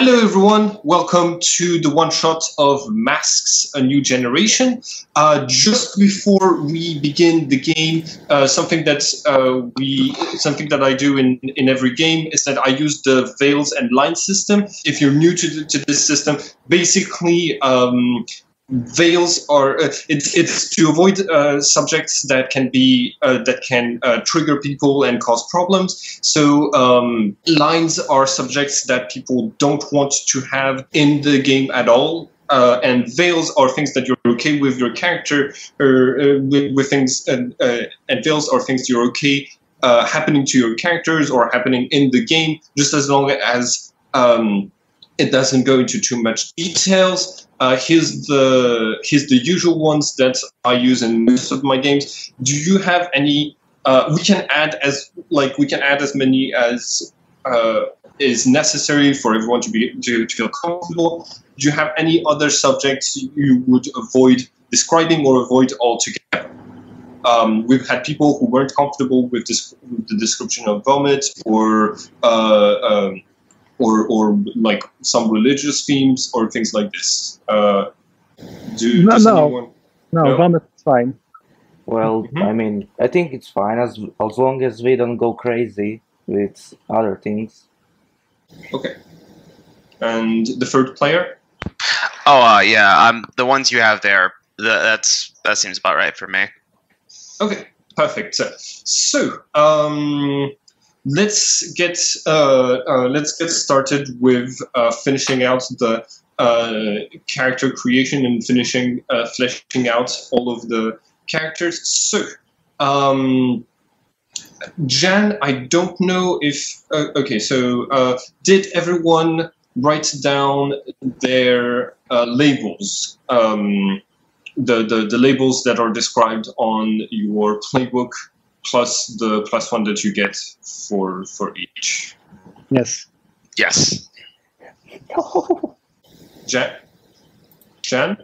Hello everyone, welcome to the one-shot of Masks, A New Generation. Just before we begin the game, something that I do in every game is that I use the veils and lines system. If you're new to this system, basically veils are it's to avoid subjects that can trigger people and cause problems. So lines are subjects that people don't want to have in the game at all, and veils are things that you're okay with your character, or with things, and veils are things you're okay happening to your characters or happening in the game, just as long as it doesn't go into too much details. Here's the usual ones that I use in most of my games. Do you have any? We can add as many as is necessary for everyone to feel comfortable. Do you have any other subjects you would avoid describing or avoid altogether? We've had people who weren't comfortable with the description of vomit or like some religious themes or things like this. No, vomit is fine. Well, I mean, I think it's fine as long as we don't go crazy with other things. Okay. And the third player? Oh, yeah. The ones you have there. That seems about right for me. Okay, perfect. So, let's get started with finishing out the character creation and fleshing out all of the characters. So, Jan, I don't know if okay. So, did everyone write down their labels? The labels that are described on your playbook, plus the +1 that you get for each. Yes. Yes. Jan?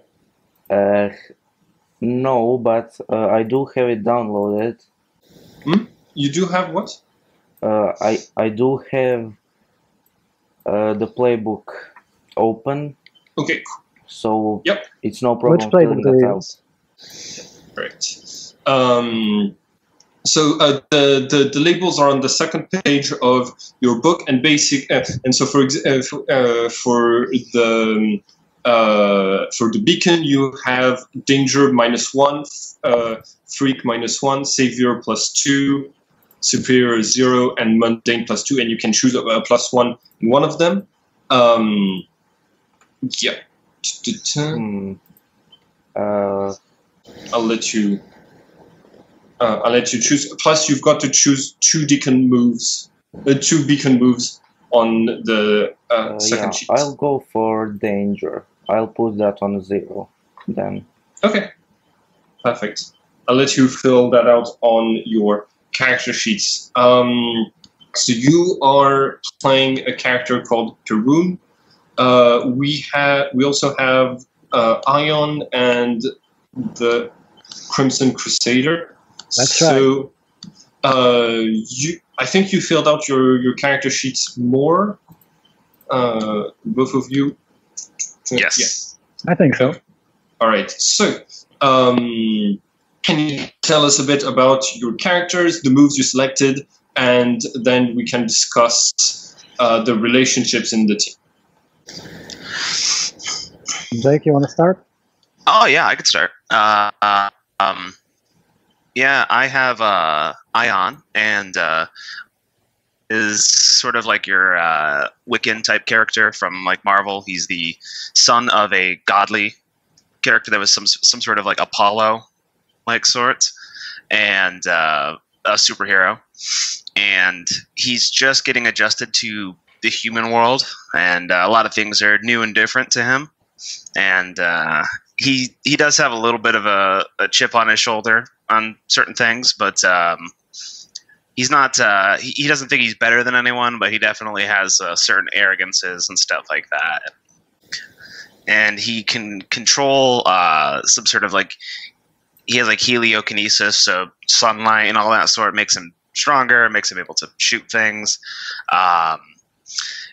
No, but I do have it downloaded. You do have what? I do have the playbook open. Okay. So yep. It's no problem. Which playbook do you use? Right. So the labels are on the second page of your book, and and so for the beacon you have danger -1, freak -1, savior +2, superior 0, and mundane +2, and you can choose a +1 in one of them. Yeah. I'll let you choose. Plus, you've got to choose two beacon moves on the second sheet. I'll go for danger. I'll put that on 0 then. Okay, perfect. I'll let you fill that out on your character sheets. So you are playing a character called Perun. We also have Ion and the Crimson Crusader. That's so, right. I think you filled out your character sheets more. Both of you. Yes. Yeah. I think so. All right. So, can you tell us a bit about your characters, the moves you selected, and then we can discuss the relationships in the team. Jake, you want to start? Oh yeah, I could start. Yeah, I have Ion, and is sort of like your Wiccan type character from like Marvel. He's the son of a godly character that was some sort of like Apollo like sort, and a superhero, and he's just getting adjusted to the human world, and a lot of things are new and different to him, and he does have a little bit of a chip on his shoulder on certain things, but he's not he doesn't think he's better than anyone, but he definitely has certain arrogances and stuff like that, and he can control some sort of like, he has like heliokinesis, so sunlight and all that sort makes him stronger, makes him able to shoot things.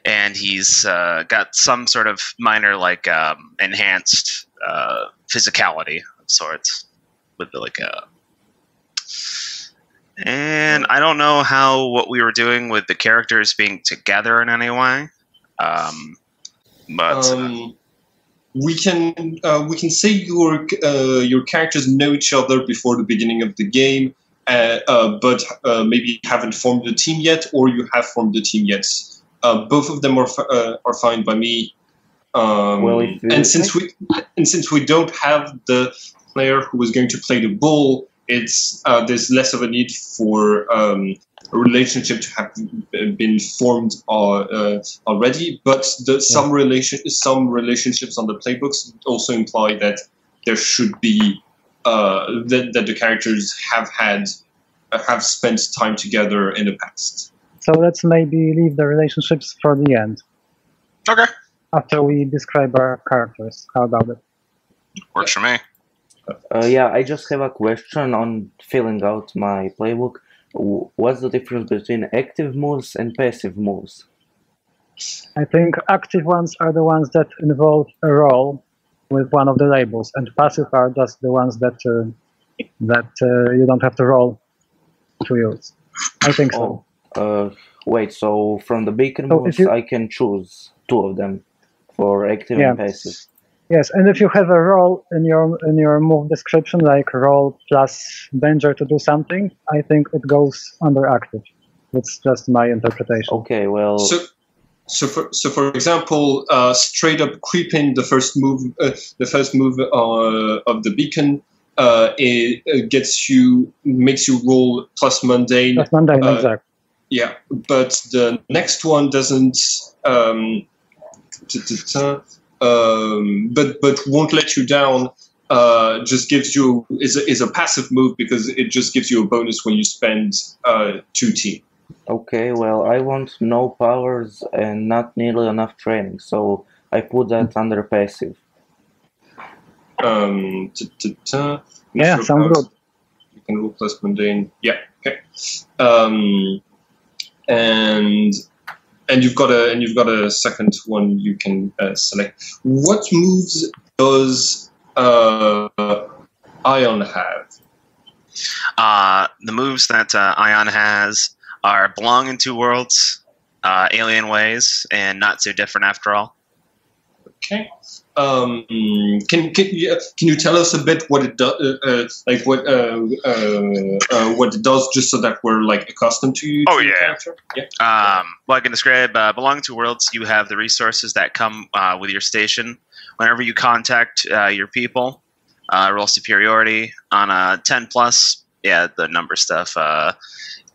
and he's got some sort of minor like enhanced physicality of sorts with like a. And I don't know how what we were doing with the characters being together in any way, but we can say your characters know each other before the beginning of the game, but maybe haven't formed a team yet, or you have formed a team yet. Both of them are fine by me. And since we don't have the player who is going to play the bull, it's there's less of a need for a relationship to have been formed already. But some relationships on the playbooks also imply that there should be that the characters have spent time together in the past. So let's maybe leave the relationships for the end. okay, After we describe our characters. How about it? works for me. Yeah, I just have a question on filling out my playbook. What's the difference between active moves and passive moves? I think active ones are the ones that involve a roll with one of the labels, and passive are just the ones that you don't have to roll to use. I think so. Wait, so from the beacon So moves, if you- I can choose two of them for active Yeah. and passive. Yes, and if you have a roll in your move description, like roll plus danger to do something, I think it goes under active. That's just my interpretation. Okay, well, So for example, straight up creeping, the first move of the beacon, makes you roll plus mundane. That's mundane, exactly. Yeah, but the next one doesn't. But won't let you down. Just gives you is a passive move because it just gives you a bonus when you spend 2 team. okay, well, I want no powers and not nearly enough training, so I put that under passive. Yeah, sounds good. You can roll plus mundane. Yeah. Okay. And you've got a second one you can select. What moves does Ion have? The moves that Ion has are belong in two worlds, alien ways, and not so different after all. Okay. Can you tell us a bit what it does? What it does, just so that we're like accustomed to you. Oh, to the yeah. character? Yeah. Well, I can describe belong to worlds. You have the resources that come with your station. Whenever you contact your people, roll superiority on a 10 plus. Yeah, the number stuff.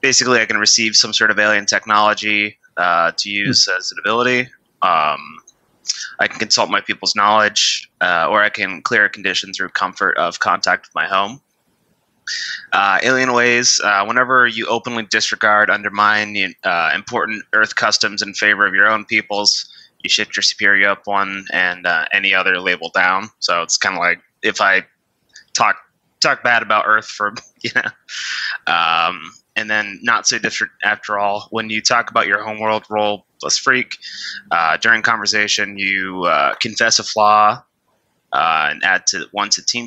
Basically, I can receive some sort of alien technology to use as an ability. I can consult my people's knowledge, or I can clear a condition through comfort of contact with my home. Alien ways, whenever you openly disregard, undermine important Earth customs in favor of your own peoples, you shift your superior up one and any other label down. So it's kind of like if I talk bad about Earth for, and then not so different after all. When you talk about your homeworld, roll plus freak. During conversation, you confess a flaw and add one to team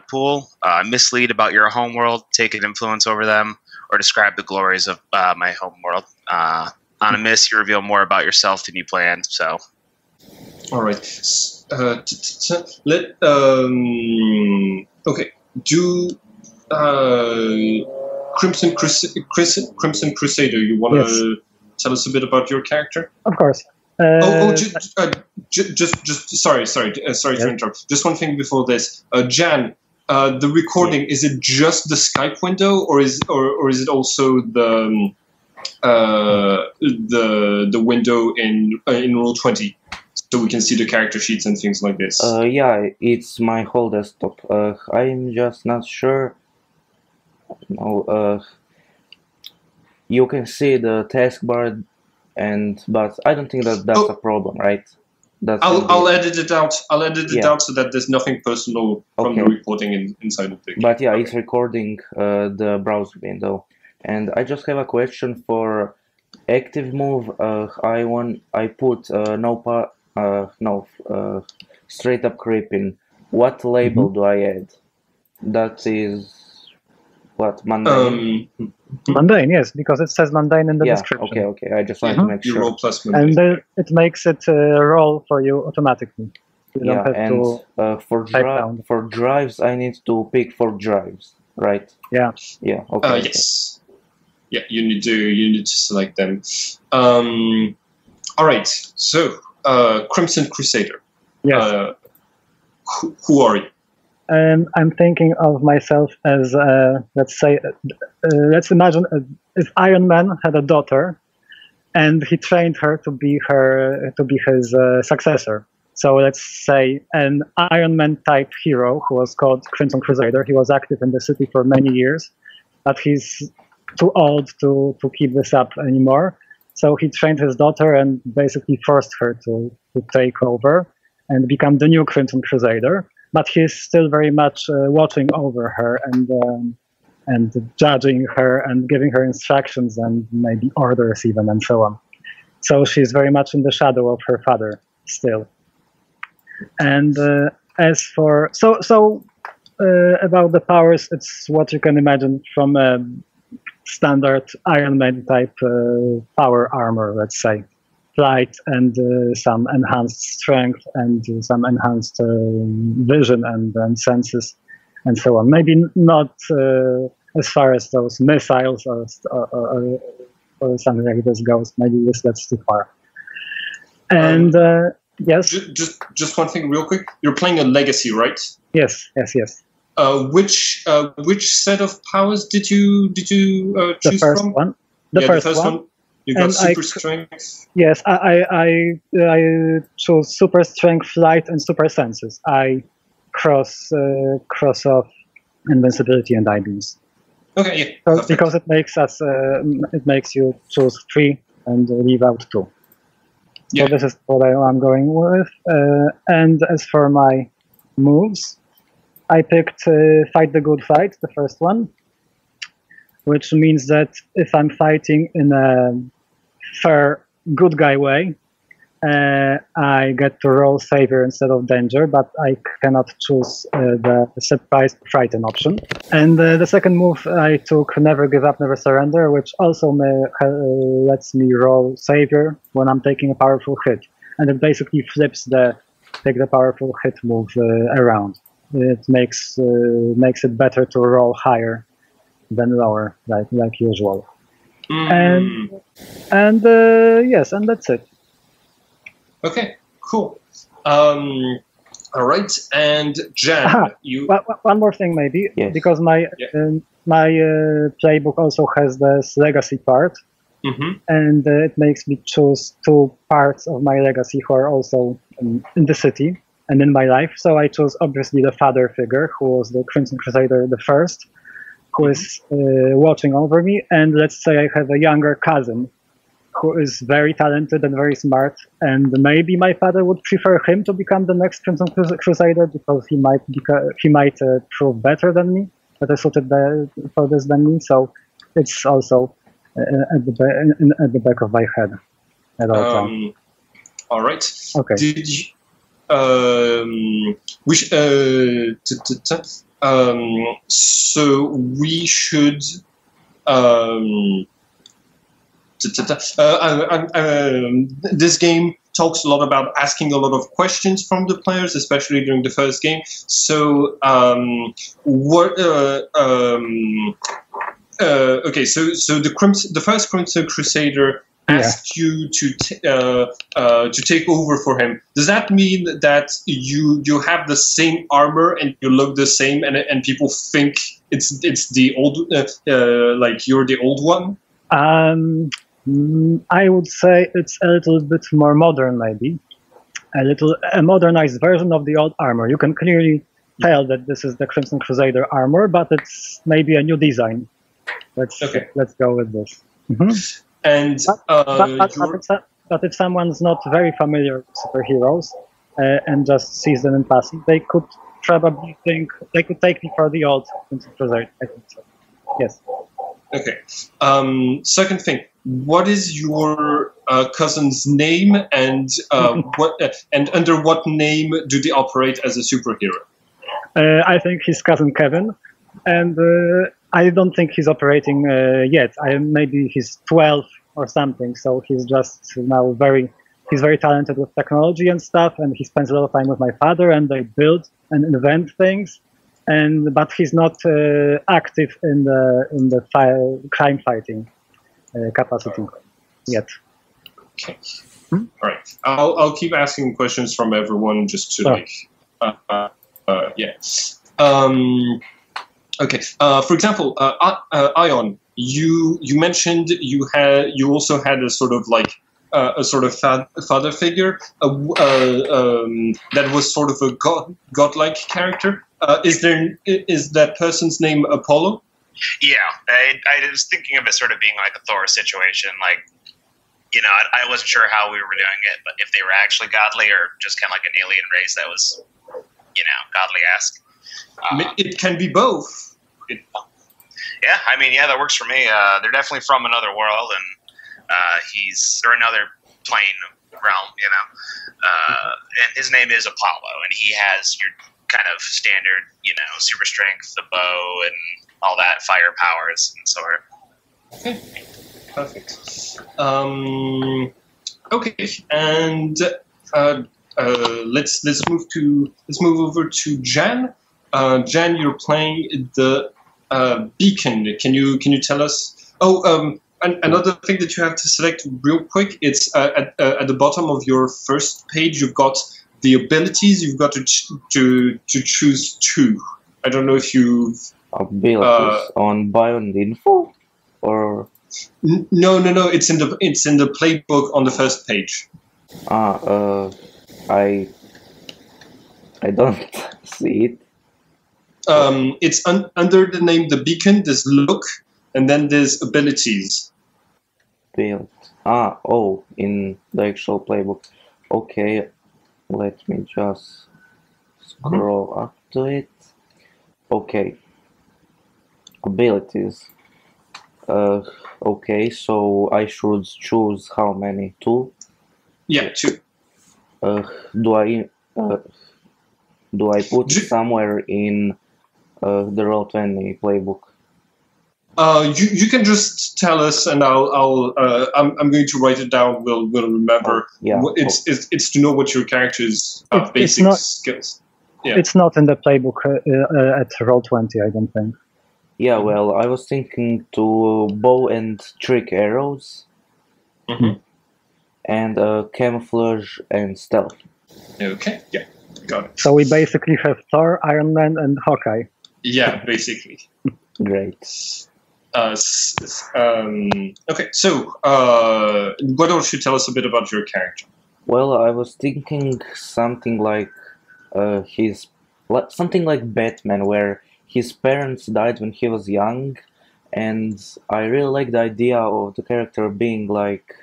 pool. Mislead about your homeworld, take an influence over them, or describe the glories of my homeworld. On a miss, you reveal more about yourself than you planned. So, all right. Okay. Do Crimson Crusader, you want to tell us a bit about your character? Of course. Just sorry to interrupt. Just one thing before this, Jan. The recording, is it just the Skype window, or is it also the window in Roll20, so we can see the character sheets and things like this? Yeah, it's my whole desktop. I'm just not sure. No, you can see the taskbar, but I don't think that's a problem, right? I'll edit it out. I'll edit it out so that there's nothing personal from the reporting inside of the game. But yeah, it's recording the browser window. And I just have a question for active move, I put straight up creeping. What label do I add? That is what, mundane? Mundane, yes, because it says mundane in the Yeah, description. okay. I just wanted to make You sure. roll plus mundane. And it makes it roll for you automatically. You Yeah, don't have and to type down. for drives, I need to pick 4 drives, right? Yeah. Yeah. Okay. Yes. Yeah, you need to select them. All right. So, Crimson Crusader. Yes. Who are you? I'm thinking of myself as, let's say, let's imagine if Iron Man had a daughter, and he trained her to be his successor. So let's say an Iron Man type hero who was called Crimson Crusader. He was active in the city for many years, but he's too old to keep this up anymore. So he trained his daughter and basically forced her to take over and become the new Crimson Crusader. But he's still very much watching over her and judging her and giving her instructions and maybe orders even and so on. So she's very much in the shadow of her father still. And as for about the powers, it's what you can imagine from a standard Iron Man type power armor, let's say. Flight and some enhanced strength and some enhanced vision and senses and so on. Maybe not as far as those missiles or something like this goes. Maybe that's too far. And yes. Just one thing, real quick. You're playing a legacy, right? Yes. Which set of powers did you choose the first from? One. The first one. You got super strength. Yes, I chose super strength, flight, and super senses. I cross off invincibility and eye beams. Okay, yeah. Because it makes you choose 3 and leave out 2. Yeah. So this is what I'm going with. And as for my moves, I picked Fight the Good Fight, the first one, which means that if I'm fighting in a fair, good guy way, I get to roll Savior instead of Danger, but I cannot choose the Surprise Frighten option. And the second move I took Never Give Up, Never Surrender, which also lets me roll Savior when I'm taking a powerful hit. And it basically flips the take the powerful hit move around. It makes it better to roll higher than lower, like usual. And yes, and that's it. Okay, cool. All right, and Jan, you. One more thing, maybe, yes. Because my playbook also has this legacy part, and it makes me choose 2 parts of my legacy who are also in the city and in my life. So I chose obviously the father figure, who was the Crimson Crusader the first, who is watching over me, and let's say I have a younger cousin who is very talented and very smart, and maybe my father would prefer him to become the next Crimson Crusader because he might prove better than me, better suited for this than me. So it's also at the back of my head at all times. All right. Okay. Did you? So we should. This game talks a lot about asking a lot of questions from the players, especially during the first game. So, okay, so the first Crimson Crusader asked you to take over for him. Does that mean that you have the same armor and you look the same, and people think it's the old like you're the old one? I would say it's a little bit more modern, maybe a modernized version of the old armor. You can clearly tell that this is the Crimson Crusader armor, but it's maybe a new design. Let's go with this. And but if someone's not very familiar with superheroes and just sees them in passing, they could probably think they could take me for the old Crimson Crusader. I think so. Yes. Okay. Second thing, what is your cousin's name, and and under what name do they operate as a superhero? I think his cousin Kevin, and I don't think he's operating yet. Maybe he's 12 or something, so he's just now he's very talented with technology and stuff, and he spends a lot of time with my father, and they build and invent things, but he's not active in the crime fighting capacity yet. Okay. All right. I'll keep asking questions from everyone just to yeah. Okay. For example, Ion, you mentioned you also had a sort of like a sort of father figure that was sort of a godlike character. Is that person's name Apollo? Yeah, I was thinking of it sort of being like a Thor situation, like, you know, I wasn't sure how we were doing it, but if they were actually godly or just kind of like an alien race that was, you know, godly-esque. It can be both. Yeah, I mean, yeah, that works for me. They're definitely from another world, and or another plane realm, you know. And his name is Apollo, and he has your kind of standard, you know, super strength, the bow, and all that, fire powers, and so on. Okay, perfect. Okay, and let's move over to Jan. Jan, you're playing the beacon. Can you tell us? Oh, another thing that you have to select real quick. It's at the bottom of your first page. You've got the abilities. You've got to choose two. I don't know if you've abilities on Beyond Info or no. It's in the playbook on the first page. I don't see it. It's under the name the beacon. There's look, and then there's abilities. Build. Oh, in the actual playbook. Okay, let me just scroll up to it. Okay. Abilities. Okay, so I should choose how many? 2? Yeah, 2. Do I put it somewhere in the Roll20 playbook? You can just tell us, and I'm going to write it down. We'll remember. Yeah. It's to know what your character's basic skills. Yeah. It's not in the playbook at Roll20, I don't think. Yeah, well, I was thinking to bow and trick arrows, and camouflage and stealth. Okay, yeah, got it. So we basically have Thor, Iron Man, and Hawkeye. Yeah, basically. Great. Okay, so what else should you tell us a bit about your character? Well, I was thinking something like something like Batman, where his parents died when he was young, and I really like the idea of the character being like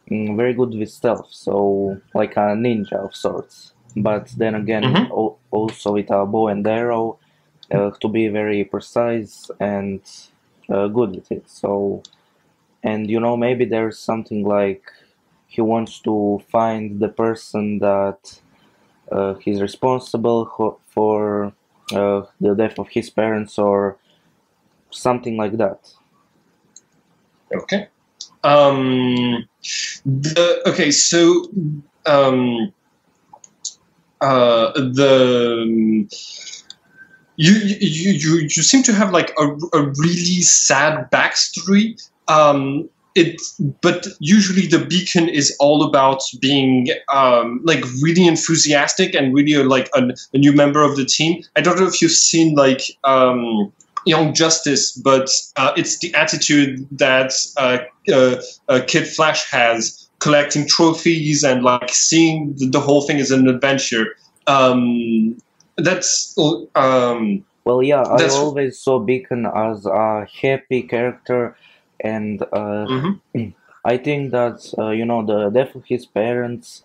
very good with stealth, so like a ninja of sorts. But then again, also with a bow and arrow, to be very precise and good with it. So, and you know, maybe there's something like he wants to find the person that he's responsible for the death of his parents or something like that. Okay. Okay, so you seem to have like a really sad backstory. But usually the beacon is all about being like really enthusiastic and really like a new member of the team. I don't know if you've seen like Young Justice, but it's the attitude that Kid Flash has, collecting trophies and like seeing the whole thing as an adventure. That's well, yeah, I always saw Beacon as a happy character, and I think that you know, the death of his parents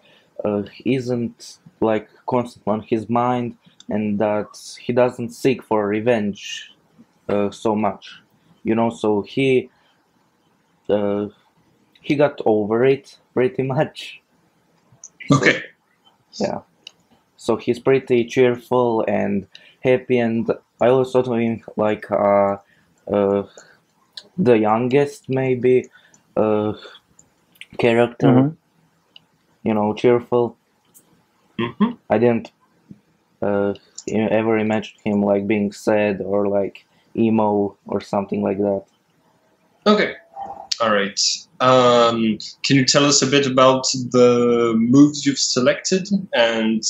isn't like constant on his mind, and that he doesn't seek for revenge so much, you know. So he he got over it pretty much. Okay. Yeah. So he's pretty cheerful and happy, and I always thought of him like the youngest maybe character. You know, cheerful. Mm-hmm. I didn't ever imagine him like being sad or like emo or something like that. Okay. All right. Can you tell us a bit about the moves you've selected and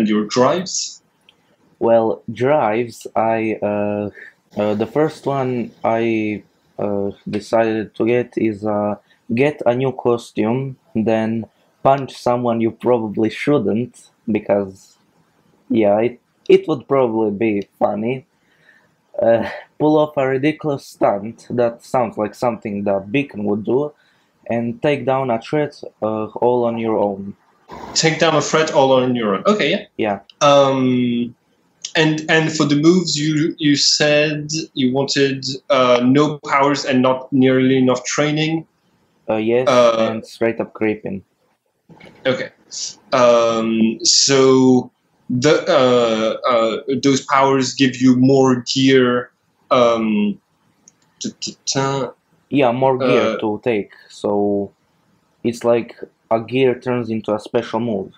your drives? Well, drives, the first one I decided to get is get a new costume, then punch someone you probably shouldn't, because yeah, it would probably be funny. Pull off a ridiculous stunt that sounds like something that Beacon would do, and take down a threat all on your own. Take down a threat all on your own. Okay, yeah. Yeah. And for the moves, you said you wanted no powers and not nearly enough training. Yes, and straight up creeping. Okay. So those powers give you more gear. Yeah, more gear to take. So it's like a gear turns into a special move,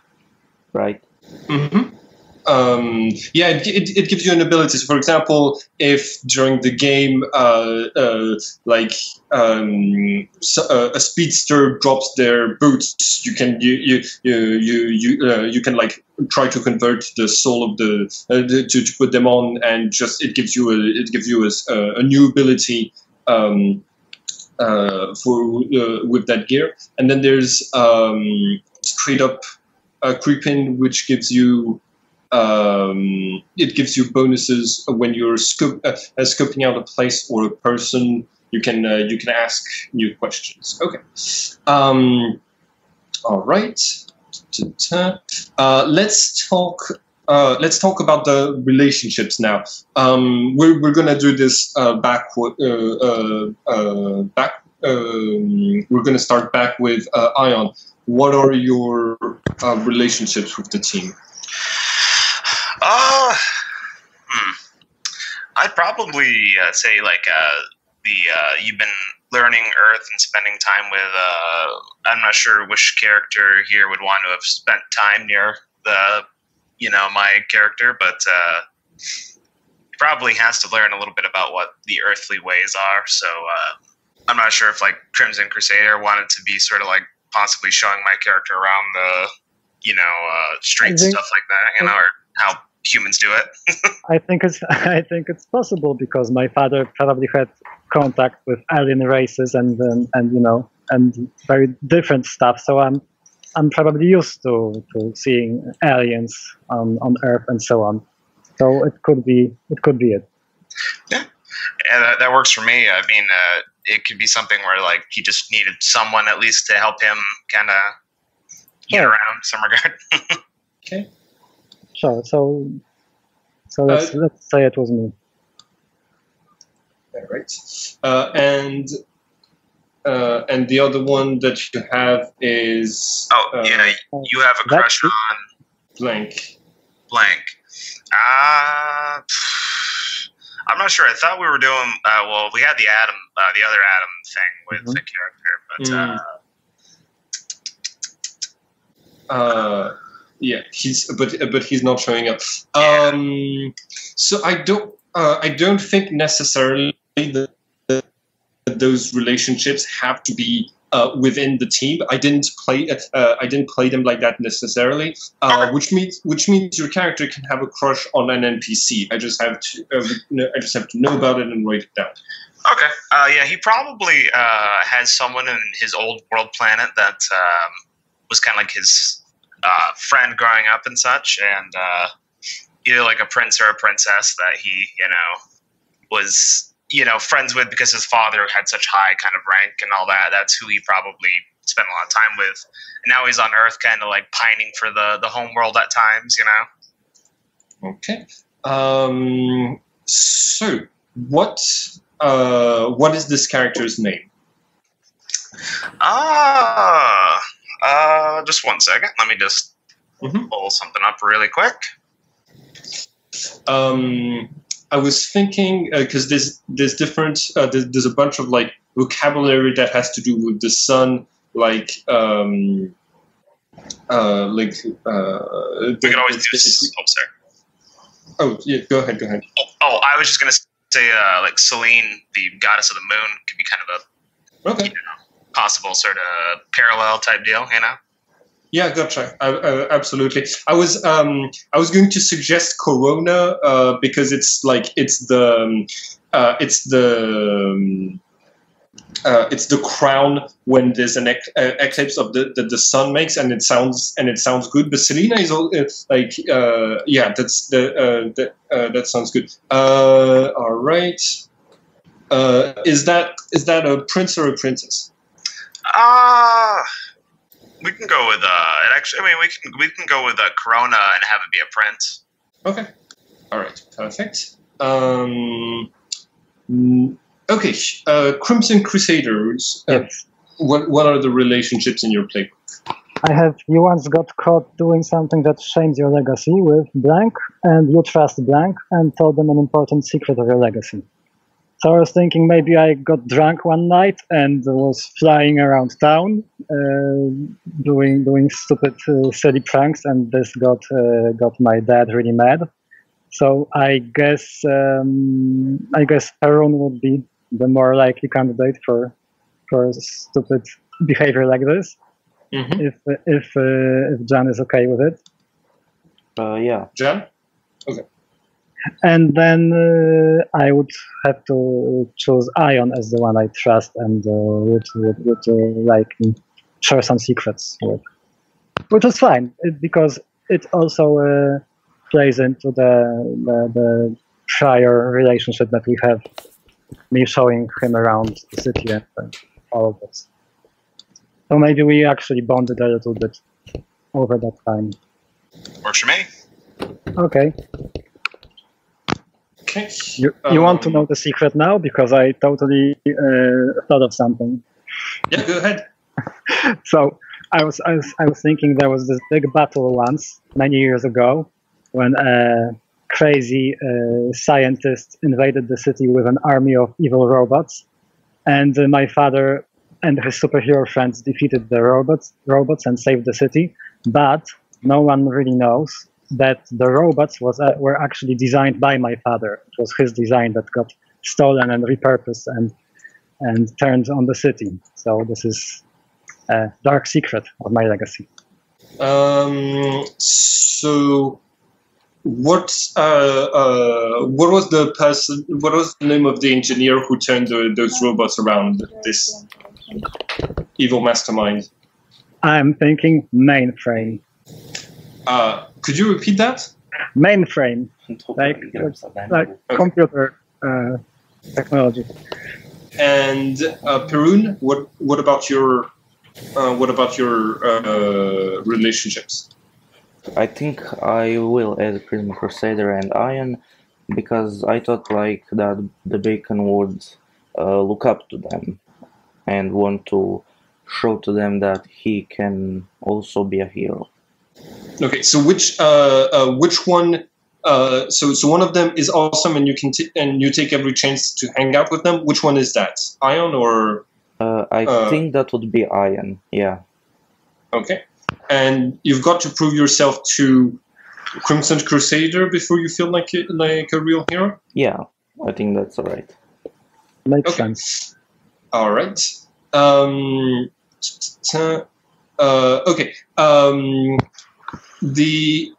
right? Mm-hmm. Yeah, it gives you an ability. So, for example, if during the game, a speedster drops their boots, you can like try to convert the soul of to put them on, and just it gives you a new ability with that gear. And then there's straight up creeping, which gives you. It gives you bonuses when you're scoping out a place or a person. You can ask new questions. Okay. All right. Let's talk about the relationships now. We're gonna do this backward. We're gonna start back with Ion. What are your relationships with the team? I'd probably say like you've been learning Earth and spending time with. I'm not sure which character here would want to have spent time near my character, but he probably has to learn a little bit about what the earthly ways are. So I'm not sure if like Crimson Crusader wanted to be sort of like possibly showing my character around the streets, stuff like that, or how humans do it. I think it's possible because my father probably had contact with alien races and very different stuff. So I'm probably used to seeing aliens on Earth and so on. So it could be it. Yeah, and that works for me. I mean, it could be something where like he just needed someone at least to help him kind of get around some regard. Okay. Sure. So let's say it was me. All right. And the other one that you have is you have a crush on blank. I'm not sure. I thought we were doing we had the other Adam thing with the character, but yeah, he's not showing up. So I don't think necessarily that those relationships have to be within the team. I didn't play them like that necessarily. Which means your character can have a crush on an NPC. I just have to know about it and write it down. Okay. Yeah, he probably has someone in his old world planet that was kind of like his friend growing up and such, and either like a prince or a princess that he, was, friends with because his father had such high kind of rank and all that. That's who he probably spent a lot of time with. And now he's on Earth kind of like pining for the home world at times, Okay. So what is this character's name? Just 1 second. Let me just pull something up really quick. I was thinking because there's different there's a bunch of like vocabulary that has to do with the sun, like We could always do. Oh, sorry. Oh yeah, go ahead. Oh, I was just gonna say, like Selene, the goddess of the moon, could be kind of a possible sort of parallel type deal, you know? Yeah, gotcha. Absolutely. I was going to suggest Corona because it's the crown when there's an eclipse of the sun makes, and it sounds good. But Selena is all that's that sounds good. All right. Is that a prince or a princess? We can go with we can go with Corona and have it be a prince. Okay. All right. Perfect. Okay. Crimson Crusaders. Yes. What are the relationships in your playbook? You once got caught doing something that shames your legacy with blank, and you trust blank and told them an important secret of your legacy. So I was thinking maybe I got drunk one night and was flying around town, doing stupid, silly pranks, and this got my dad really mad. So I guess Perun would be the more likely candidate for stupid behavior like this. If Jan is okay with it. Yeah. Jan? Okay. And then I would have to choose Ion as the one I trust and would like share some secrets with, which is fine because it also plays into the prior relationship that we have, me showing him around the city and all of this. So maybe we actually bonded a little bit over that time. Works for me. Okay. Okay. You want to know the secret now? Because I totally thought of something. Yeah, go ahead. So I was thinking there was this big battle once, many years ago, when a crazy scientist invaded the city with an army of evil robots, and my father and his superhero friends defeated the robots and saved the city. But no one really knows that the robots were actually designed by my father. It was his design that got stolen and repurposed and turned on the city. So this is a dark secret of my legacy. So what was the name of the engineer who turned those robots around, this evil mastermind? I'm thinking mainframe. Could you repeat that? Mainframe, like computer technology. And Perun, what about your relationships? I think I will add Crimson Crusader and Iron because I thought like that the Bacon would look up to them and want to show to them that he can also be a hero. Okay, so which one? So one of them is awesome, and you take every chance to hang out with them. Which one is that? Ion or? I think that would be Iron. Yeah. Okay, and you've got to prove yourself to Crimson Crusader before you feel like a real hero. Yeah, I think that's alright. Makes sense. All right. Okay. The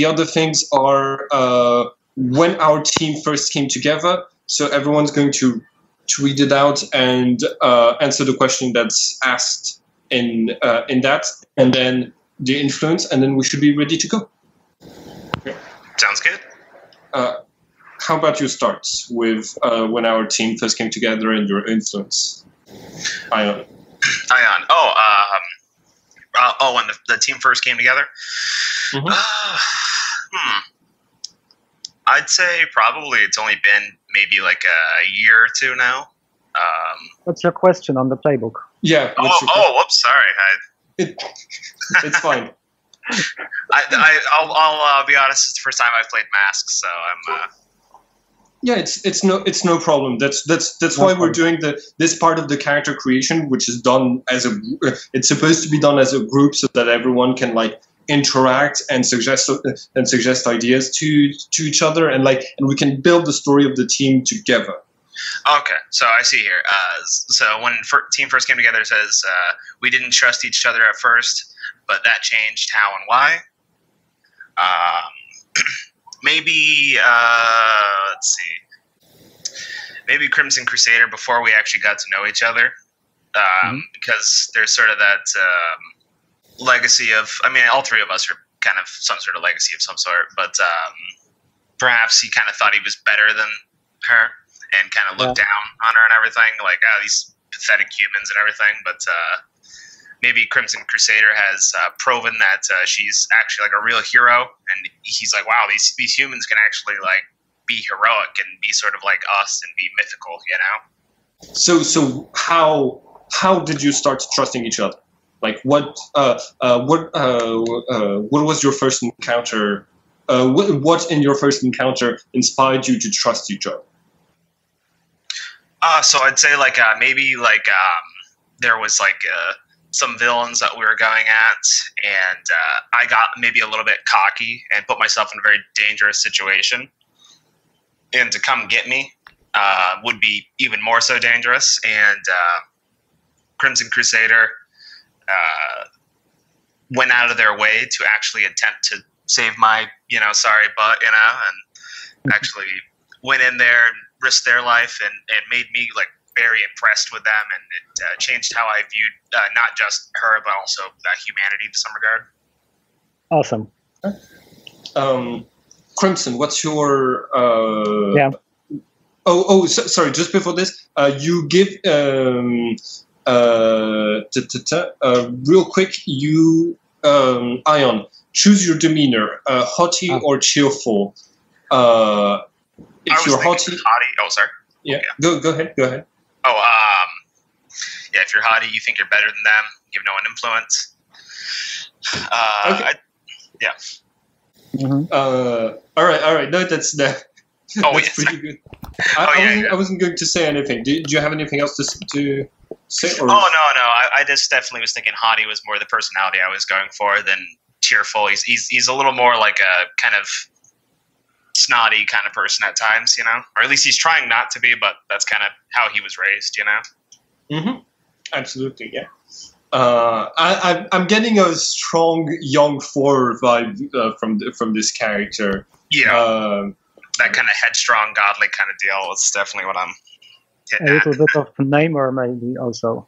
other things are when our team first came together. So everyone's going to read it out and answer the question that's asked in that, and then the influence, and then we should be ready to go. Okay. Sounds good. How about you start with when our team first came together and your influence? Ion. When the team first came together? Mm-hmm. I'd say probably it's only been maybe like a year or two now. What's your question on the playbook? Yeah. Whoops, sorry. It's fine. I'll be honest. It's the first time I've played Masks, so I'm. Yeah, it's no problem. That's why we're doing this part of the character creation, which is done as it's supposed to be done as a group, so that everyone can like interact and suggest ideas to each other, and we can build the story of the team together. Okay, so I see here. So when team first came together, it says we didn't trust each other at first, but that changed how and why. Maybe let's see. Maybe Crimson Crusader before we actually got to know each other, because there's sort of that legacy of. I mean, all three of us are kind of some sort of legacy of some sort, but perhaps he kind of thought he was better than her and kind of looked down on her and everything, like these pathetic humans and everything. But maybe Crimson Crusader has proven that she's actually like a real hero, and he's like, wow, these humans can actually like be heroic and be sort of like us and be mythical, you know? So how did you start trusting each other? Like what was your first encounter? What in your first encounter inspired you to trust each other? So I'd say like maybe like there was like some villains that we were going at, and I got maybe a little bit cocky and put myself in a very dangerous situation. And to come get me would be even more so dangerous. And Crimson Crusader went out of their way to actually attempt to save my, sorry butt, and actually went in there and risked their life and made me like very impressed with them, and it changed how I viewed not just her but also humanity to some regard. Awesome. Crimson, what's your sorry, just before this, you give real quick, you Ion, choose your demeanor, haughty or cheerful. If you're haughty, oh sorry. Yeah. Go ahead. Yeah, if you're haughty, you think you're better than them, you have no one influence. Okay. Yeah. Mm-hmm. All right. No, that's pretty good. I wasn't going to say anything. Did you have anything else to say? Or? Oh no. I just definitely was thinking haughty was more the personality I was going for than cheerful. He's a little more like a kind of snotty kind of person at times, or at least he's trying not to be, but that's kind of how he was raised, Mm-hmm. Absolutely, yeah. I'm getting a strong young Thor vibe from this character. Yeah, that kind of headstrong, godly kind of deal. It's definitely what I'm hitting a little bit of Namor, maybe also.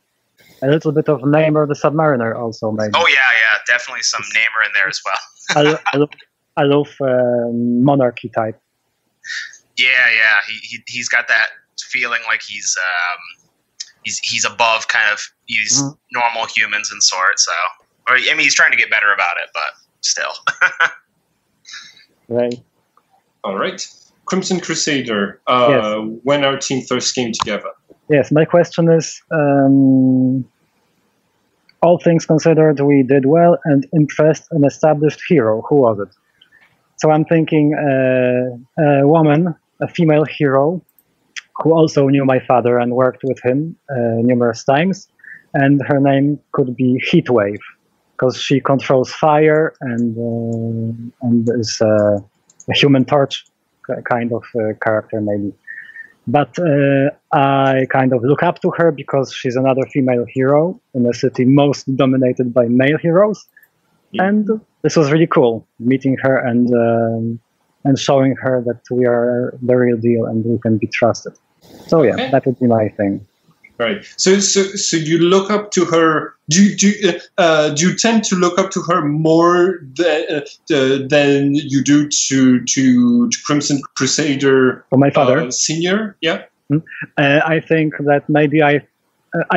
A little bit of Namor the Submariner, also maybe. Oh yeah, definitely some Namor in there as well. I love monarchy type. Yeah, he's got that feeling like he's above kind of normal humans and sorts. So, he's trying to get better about it, but still. Right. All right, Crimson Crusader. Yes. When our team first came together. Yes, my question is. All things considered, we did well and impressed an established hero. Who was it? So I'm thinking a woman, a female hero, who also knew my father and worked with him numerous times. And her name could be Heatwave, because she controls fire and is a Human Torch kind of character, maybe. But I kind of look up to her because she's another female hero in a city most dominated by male heroes. And this was really cool, meeting her and showing her that we are the real deal and we can be trusted. So yeah, that would be my thing. Right. So you look up to her. Do you tend to look up to her more than you do to Crimson Crusader? For my father, senior. Yeah. I think that maybe I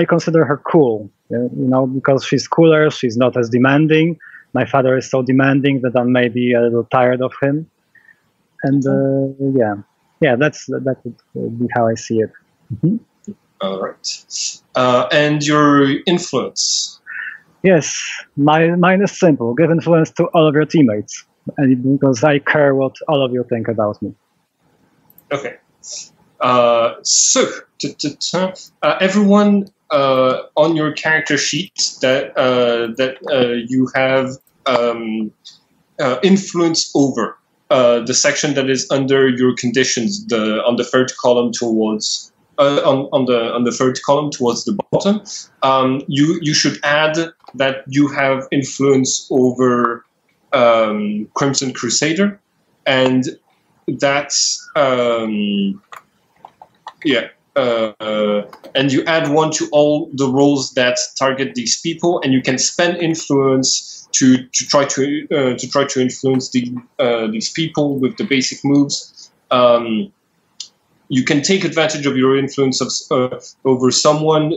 consider her cool. Because she's cooler. She's not as demanding. My father is so demanding that I'm maybe a little tired of him. And that would be how I see it. Mm-hmm. All right. And your influence. Yes, mine is simple. Give influence to all of your teammates, and because I care what all of you think about me. Okay. So, everyone on your character sheet that you have influence over the section that is under your conditions, on the third column towards on the third column towards the bottom. You should add that you have influence over Crimson Crusader, and that's and you add one to all the roles that target these people, and you can spend influence to try to influence these people with the basic moves. You can take advantage of your influence over someone.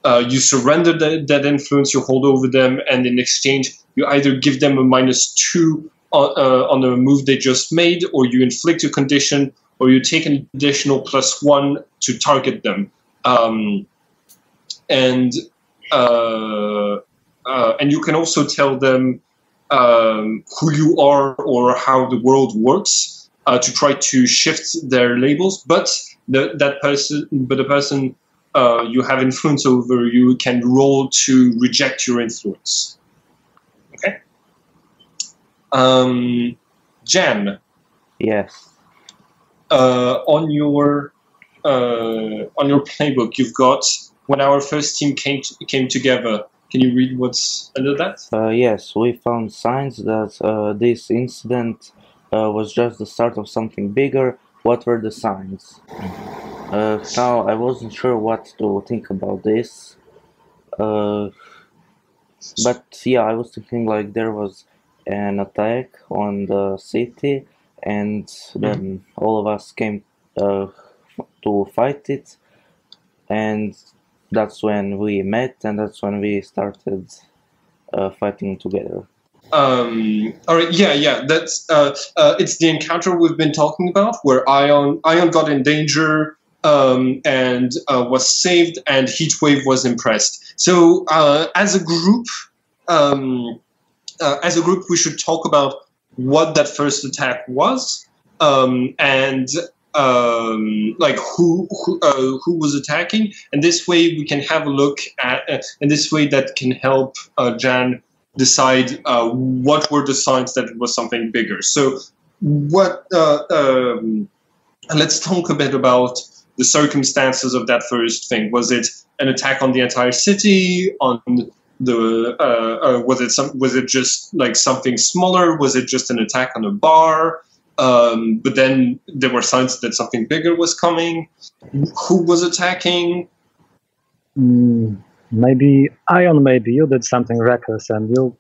You surrender that influence you hold over them, and in exchange, you either give them a -2 on a move they just made, or you inflict a condition, or you take an additional +1 to target them. And you can also tell them who you are or how the world works to try to shift their labels. But the person you have influence over, you can roll to reject your influence. Okay. Jan. Yes. On your playbook, you've got when our first team came together. Can you read what's under that? Yes, we found signs that this incident was just the start of something bigger. What were the signs? Now, I wasn't sure what to think about this. But yeah, I was thinking like there was an attack on the city, and then all of us came to fight it, and that's when we met, and that's when we started fighting together. All right, yeah. That's it's the encounter we've been talking about, where Ion got in danger and was saved, and Heatwave was impressed. So as a group, we should talk about what that first attack was, and like who was attacking, and this way we can have a look at, and this way that can help Jan decide what were the signs that it was something bigger. So let's talk a bit about the circumstances of that first thing. Was it an attack on the entire city? On the was it just like something smaller? Was it just an attack on a bar? But then there were signs that something bigger was coming. Who was attacking? Maybe Ion, maybe you did something reckless and you,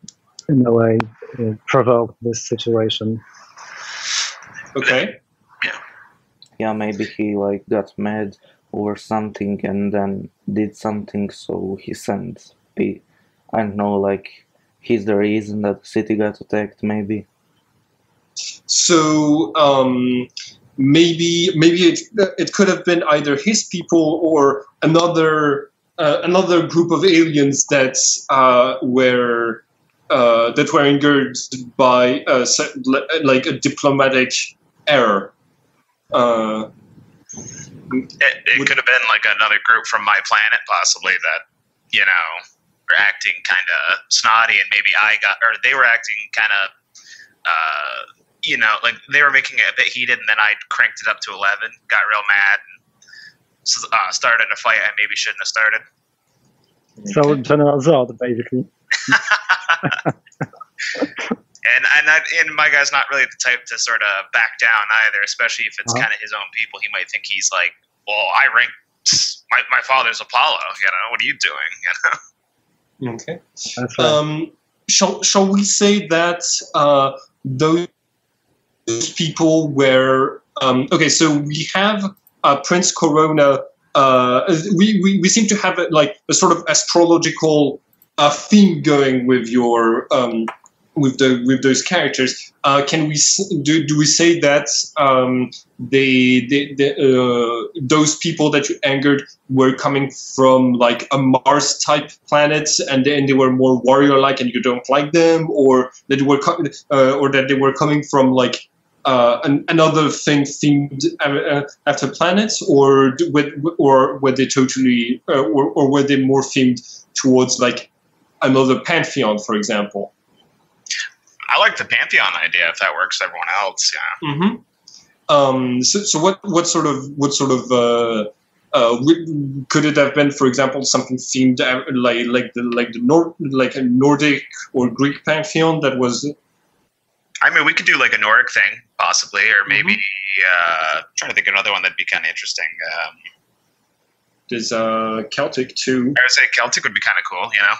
in a way, provoked this situation. Okay. Yeah, maybe he like got mad over something and then did something, so he sent I don't know, like he's the reason that the city got attacked, maybe. So maybe it could have been either his people or another group of aliens that were angered by like a diplomatic error. It could have been like another group from my planet, possibly, that, you know, were acting kind of snotty, and maybe they were acting kind of, you know, like they were making it a bit heated, and then I cranked it up to 11, got real mad, and started a fight I maybe shouldn't have started. So General Zod, basically. And my guy's not really the type to sort of back down either, especially if it's kind of his own people. He might think he's like, well, I ranked my father's Apollo. You know, what are you doing? You know. Okay. That's right. Shall we say that those people were okay? So we have Prince Corona. We seem to have like a sort of astrological theme going with your with those characters. Can we do we say that those people that you angered were coming from like a Mars type planet, and they were more warrior like, and you don't like them, or that they were coming from like another thing themed after planets, or were they totally or were they more themed towards like another pantheon, for example? I like the Pantheon idea if that works for everyone else. Yeah. Mm-hmm. So what sort of could it have been, for example, something themed like a Nordic or Greek pantheon that was? I mean, we could do like a Nordic thing possibly, or maybe trying to think of another one that'd be kind of interesting. There's Celtic too. I would say Celtic would be kind of cool. You know.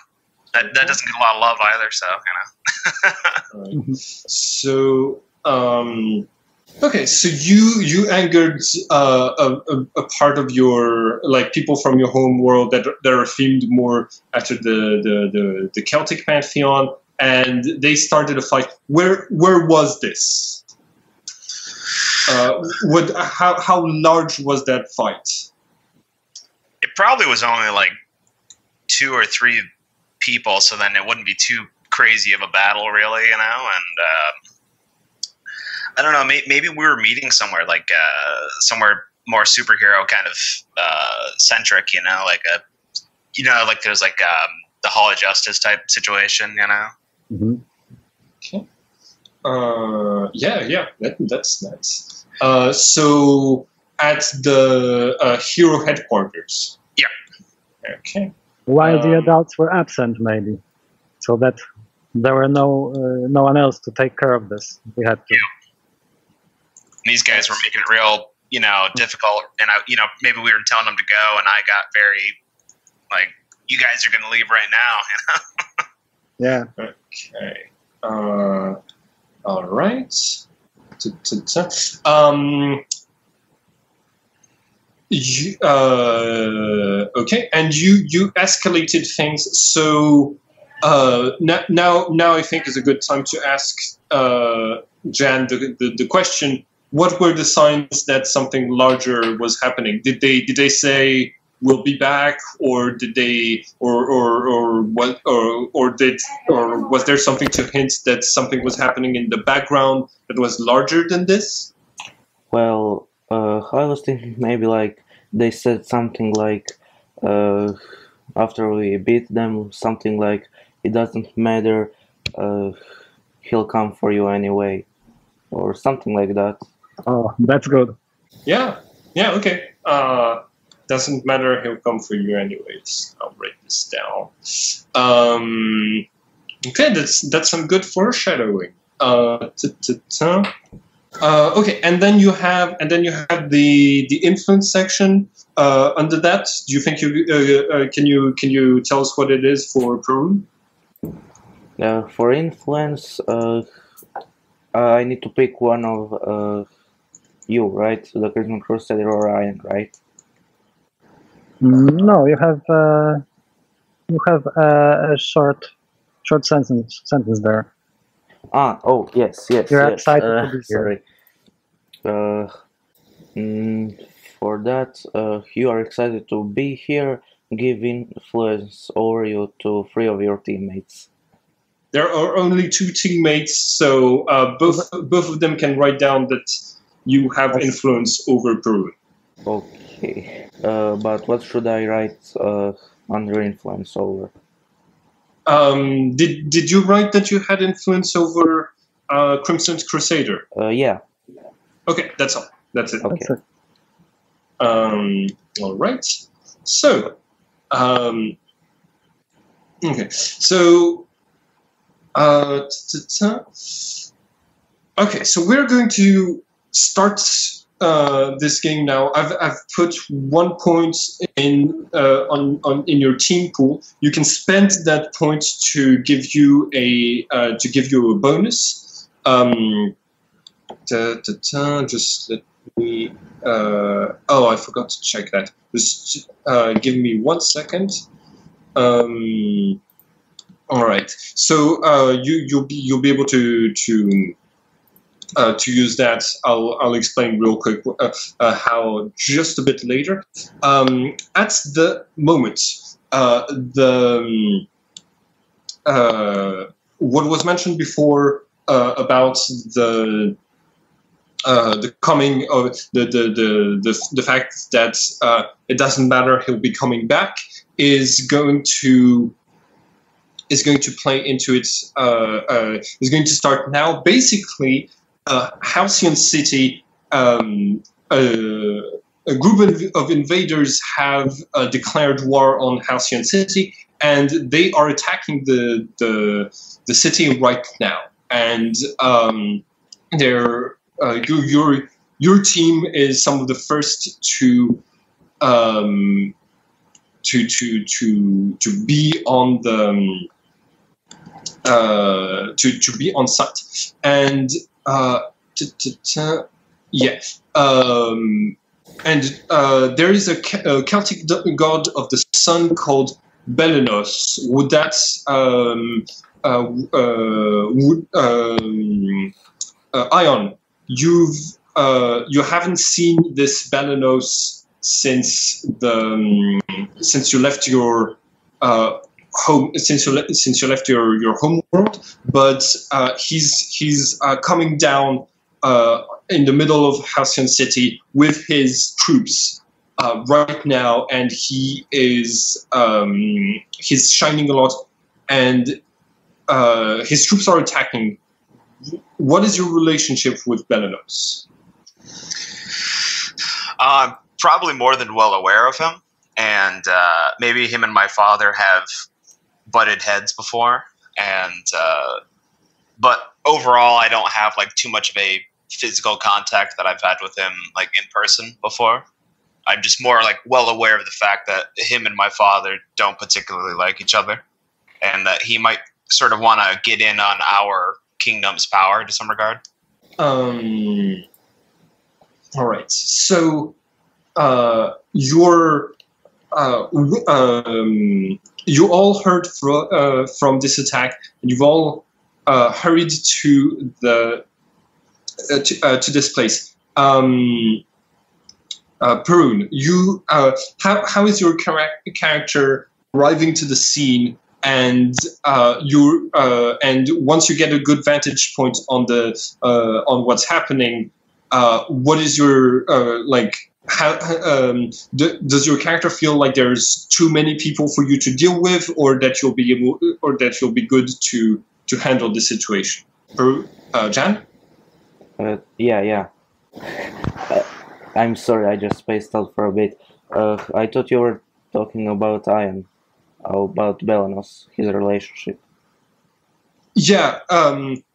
That doesn't get a lot of love either, so you know. So okay, so you angered a part of your like people from your home world that are themed more after the Celtic pantheon, and they started a fight. Where was this? How large was that fight? It probably was only like 2 or 3 people, so then it wouldn't be too crazy of a battle, really, you know. And I don't know, maybe we were meeting somewhere like somewhere more superhero kind of centric, you know, like like there's like the Hall of Justice type situation, you know. Mm-hmm. Okay. Yeah, that's nice. So at the hero headquarters. Yeah. Okay. While the adults were absent, maybe, so that there were no one else to take care of this. We had to. Yeah. These guys were making it real, you know, difficult, and maybe we were telling them to go, and I got very like, you guys are going to leave right now, you know. Yeah. Okay. All right. Okay, and you escalated things. So now I think is a good time to ask Jan the question: what were the signs that something larger was happening? Did they say we'll be back, or did they, or what, or was there something to hint that something was happening in the background that was larger than this? Well, I was thinking maybe like they said something like after we beat them, something like it doesn't matter, he'll come for you anyway, or something like that. Oh, that's good. Yeah, okay. Doesn't matter, he'll come for you anyways. I'll write this down. Okay, that's some good foreshadowing. Okay, and then you have the influence section. Under that, do you think can you tell us what it is for Peru? For influence, I need to pick one of you, right? The Charisma Crusader or Ryan, right? No, you have a short sentence there. Oh, yes. You're excited to be here. Sorry. For that, you are excited to be here. Give influence over you to 3 of your teammates. There are only 2 teammates, so both of them can write down that you have influence over Peru. Okay, but what should I write under influence over? Did you write that you had influence over Crimson Crusader? Yeah. Okay, that's all. That's it. Okay. All right. So, okay. So, okay. So we're going to start this game now. I've put 1 point in in your team pool. You can spend that point to give you a bonus. Just let me. Oh, I forgot to check that. Just give me 1 second. All right. So you'll be able to use that. I'll explain real quick how just a bit later. At the moment, what was mentioned before about the coming of the fact that it doesn't matter, he'll be coming back, is going to play into it. Is going to start now. Basically, Halcyon City, a group of invaders have declared war on Halcyon City, and they are attacking the city right now. And your team is some of the first to be on the to be on site. And yeah. There is a Celtic god of the sun called Belenos. Would that Ion? You haven't seen this Belenos since you left your home, since you left your home world, but he's coming down in the middle of Halcyon City with his troops right now, and he's shining a lot, and his troops are attacking. What is your relationship with Belenos? I'm probably more than well aware of him, and maybe him and my father have butted heads before, and but overall I don't have like too much of a physical contact that I've had with him like in person before. I'm just more like well aware of the fact that him and my father don't particularly like each other, and that he might sort of want to get in on our kingdom's power to some regard. All right. So you all heard from this attack, and you've all hurried to the to this place. Perun, you how is your character arriving to the scene? And and once you get a good vantage point on on what's happening, what is your like? How does your character feel like there's too many people for you to deal with, or that you'll be good to handle the situation? Jan? Yeah. I'm sorry, I just spaced out for a bit. I thought you were talking about Ian. About Belenos, his relationship. Yeah,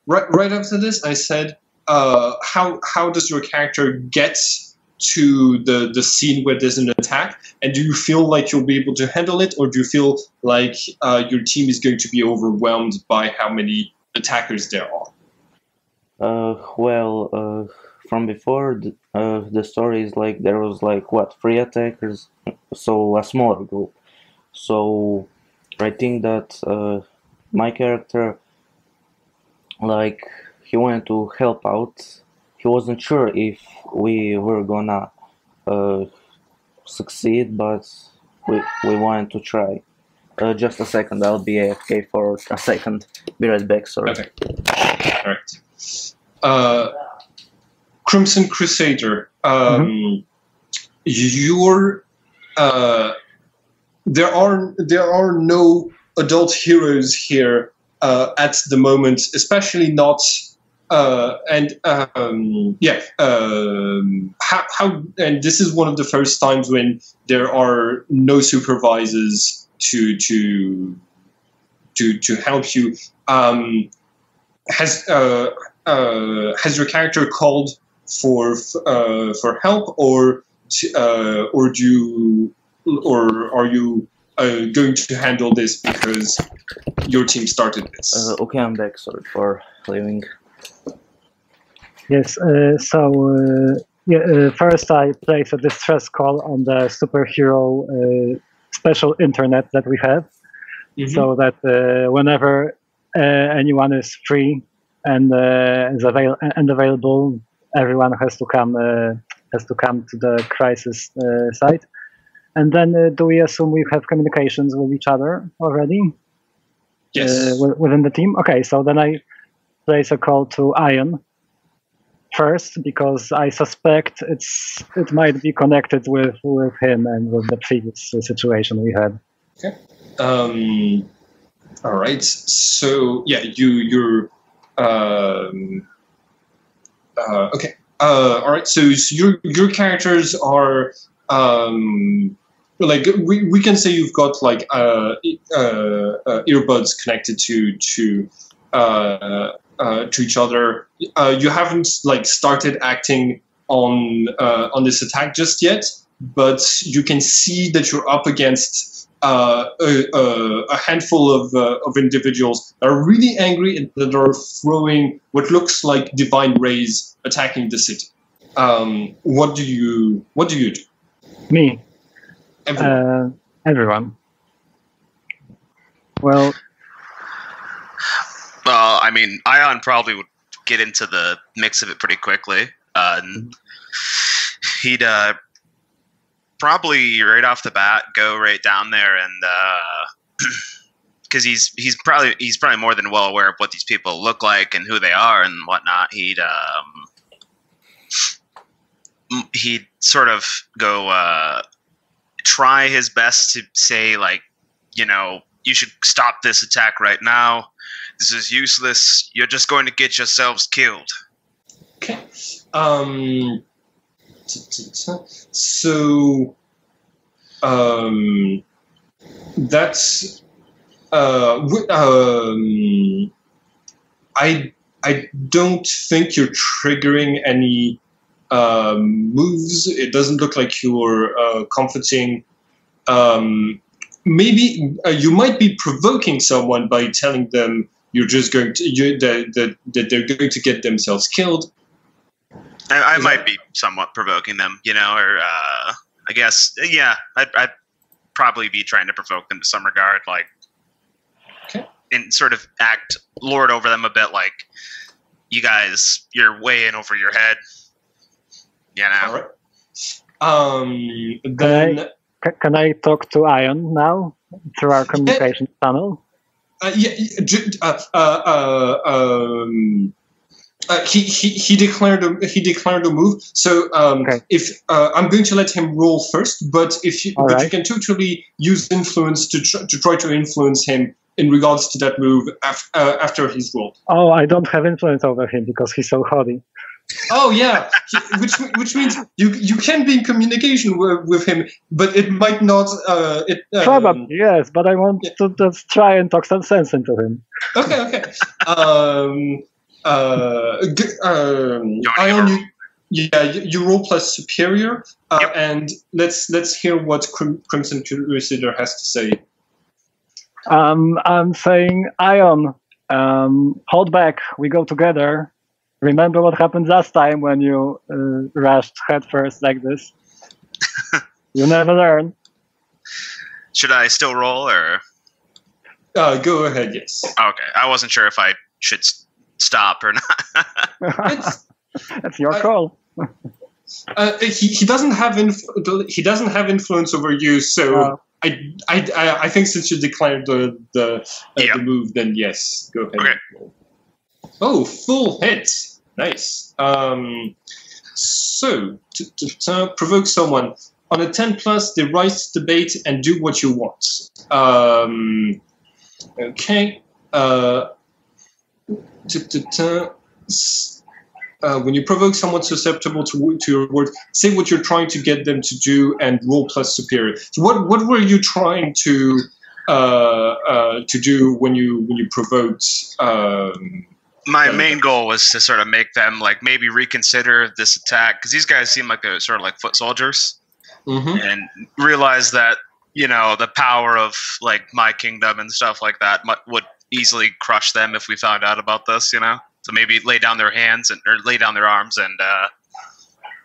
right after this, I said, how does your character get to the scene where there's an attack, and do you feel like you'll be able to handle it, or do you feel like your team is going to be overwhelmed by how many attackers there are? From before, the story is like there was like 3 attackers, so a smaller group. So I think that my character, like, he wanted to help out. He wasn't sure if we were gonna succeed, but we wanted to try. Just a second, I'll be AFK for a second. Be right back, sorry. Okay. Alright. Crimson Crusader, you're there are no adult heroes here at the moment, especially not how and this is one of the first times when there are no supervisors to help you. Has your character called for help, or are you going to handle this because your team started this? Okay, I'm back. Sorry for leaving. Yes. First I place a distress call on the superhero special internet that we have, so that whenever anyone is free and is available, everyone has to come to the crisis site. And then, do we assume we have communications with each other already? Yes. Within the team. Okay, so then I place a call to Ion first, because I suspect it might be connected with him and with the previous situation we had. Okay. All right. So yeah, you're. Okay. All right. So your characters are. Like we can say you've got like earbuds connected to each other. You haven't like started acting on this attack just yet, but you can see that you're up against a handful of individuals that are really angry and that are throwing what looks like divine rays attacking the city. What do you do? Me. Everyone. Everyone. Well, I mean, Ion probably would get into the mix of it pretty quickly. He'd probably right off the bat go right down there and because he's probably more than well aware of what these people look like and who they are and whatnot. He'd sort of go try his best to say, like, you know, you should stop this attack right now. This is useless. You're just going to get yourselves killed. Okay. So that's I don't think you're triggering any moves. It doesn't look like you're comforting. Maybe you might be provoking someone by telling them you're just going to that they're going to get themselves killed. I might be somewhat provoking them, you know, or I guess, yeah, I'd probably be trying to provoke them to some regard, like, okay, and sort of lord over them a bit, like, you guys, you're way in over your head, you know. All right. Then can I talk to Ion now through our communication channel? He declared a move. So okay. If I'm going to let him roll first, but you can totally use influence to try to influence him in regards to that move after he's rolled. Oh, I don't have influence over him because he's so haughty. Oh yeah, which means you can be in communication with him, but it might not. Probably yes, but I want to just try and talk some sense into him. Okay. Ion, you roll plus superior, yep. And let's hear what Crimson Crusader has to say. I'm saying, Ion, hold back. We go together. Remember what happened last time when you rushed headfirst like this? You never learn. Should I still roll, or? Go ahead, yes. Okay, I wasn't sure if I should stop or not. That's your call. He doesn't have influence over you, so I think since you declared the move, then yes, go ahead. Okay. Oh, full hit. Nice. So, to provoke someone. On a 10+, they rise to the bait and do what you want. Okay. When you provoke someone susceptible to your word, say what you're trying to get them to do and roll plus superior. So what were you trying to do when you provoked? My main goal was to sort of make them like maybe reconsider this attack, because these guys seem like they're sort of like foot soldiers, and realize that, you know, the power of like my kingdom and stuff like that would easily crush them if we found out about this, you know. So maybe lay down their hands or lay down their arms and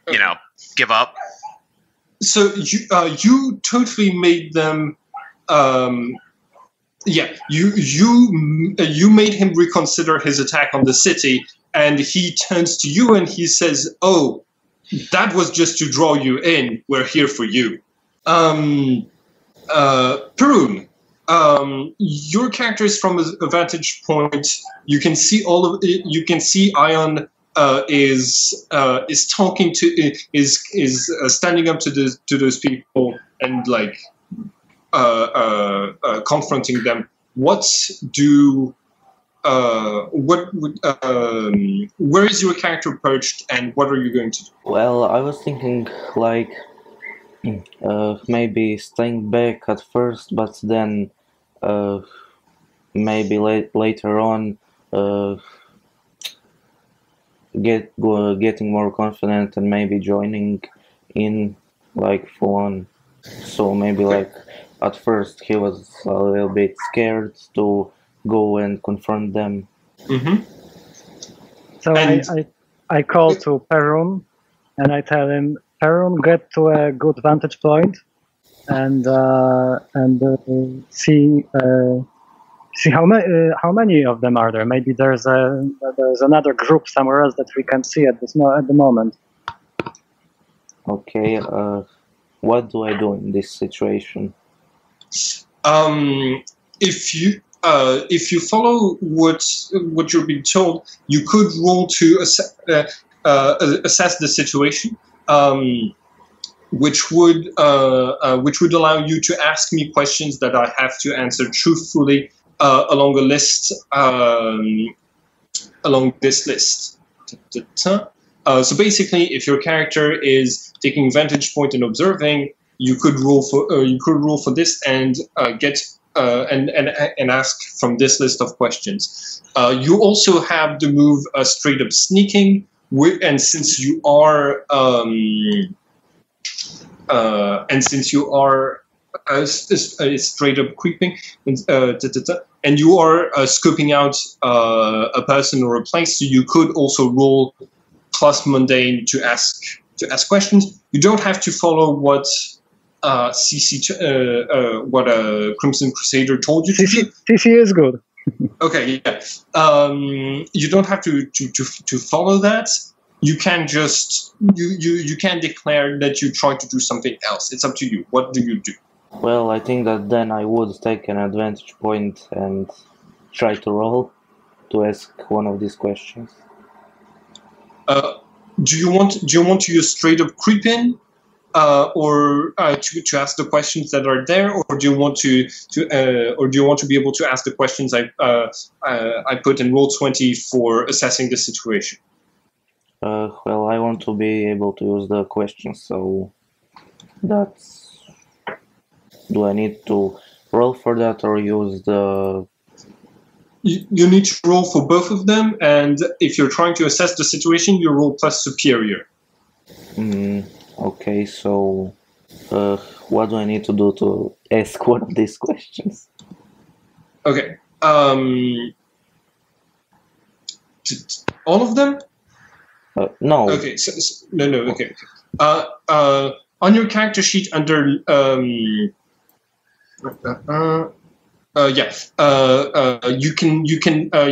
you know, give up. So you totally made them. Yeah, you made him reconsider his attack on the city, and he turns to you and he says, "Oh, that was just to draw you in. We're here for you." Perun, your character is from a vantage point. You can see all of it. You can see Ion is talking to is standing up to those people and like confronting them. What would where is your character perched, and what are you going to do? Well, I was thinking like maybe staying back at first, but then maybe later on uh, getting more confident and maybe joining in like full on. So maybe Okay. like at first he was a little bit scared to go and confront them. Mm-hmm. So And- I call to Perun and I tell him, Perun, get to a good vantage point and see how many of them are there. Maybe there's another group somewhere else that we can see at the moment. Okay, what do I do in this situation? If you follow what you're being told, you could roll to assess the situation, which would allow you to ask me questions that I have to answer truthfully along a list along this list. So basically, if your character is taking vantage point and observing, you could roll for this and get and ask from this list of questions. You also have the move straight up sneaking, and since you are straight up creeping, and you are scoping out a person or a place, so you could also roll plus mundane to ask questions. You don't have to follow what what a Crimson Crusader told you to do. CC is good. Okay, yeah. You don't have to follow that. You can just you can declare that you try to do something else. It's up to you. What do you do? Well, I think that then I would take an advantage point and try to roll to ask one of these questions. Do you want to use straight up creep in, or to ask the questions that are there, or do you want to be able to ask the questions I put in Roll20 for assessing the situation? Well, I want to be able to use the questions, so that's... Do I need to roll for that or use the... You need to roll for both of them, and if you're trying to assess the situation, you roll plus superior. Okay, so what do I need to do to ask one of these questions? Okay. All of them? No. Okay. No. Okay. On your character sheet under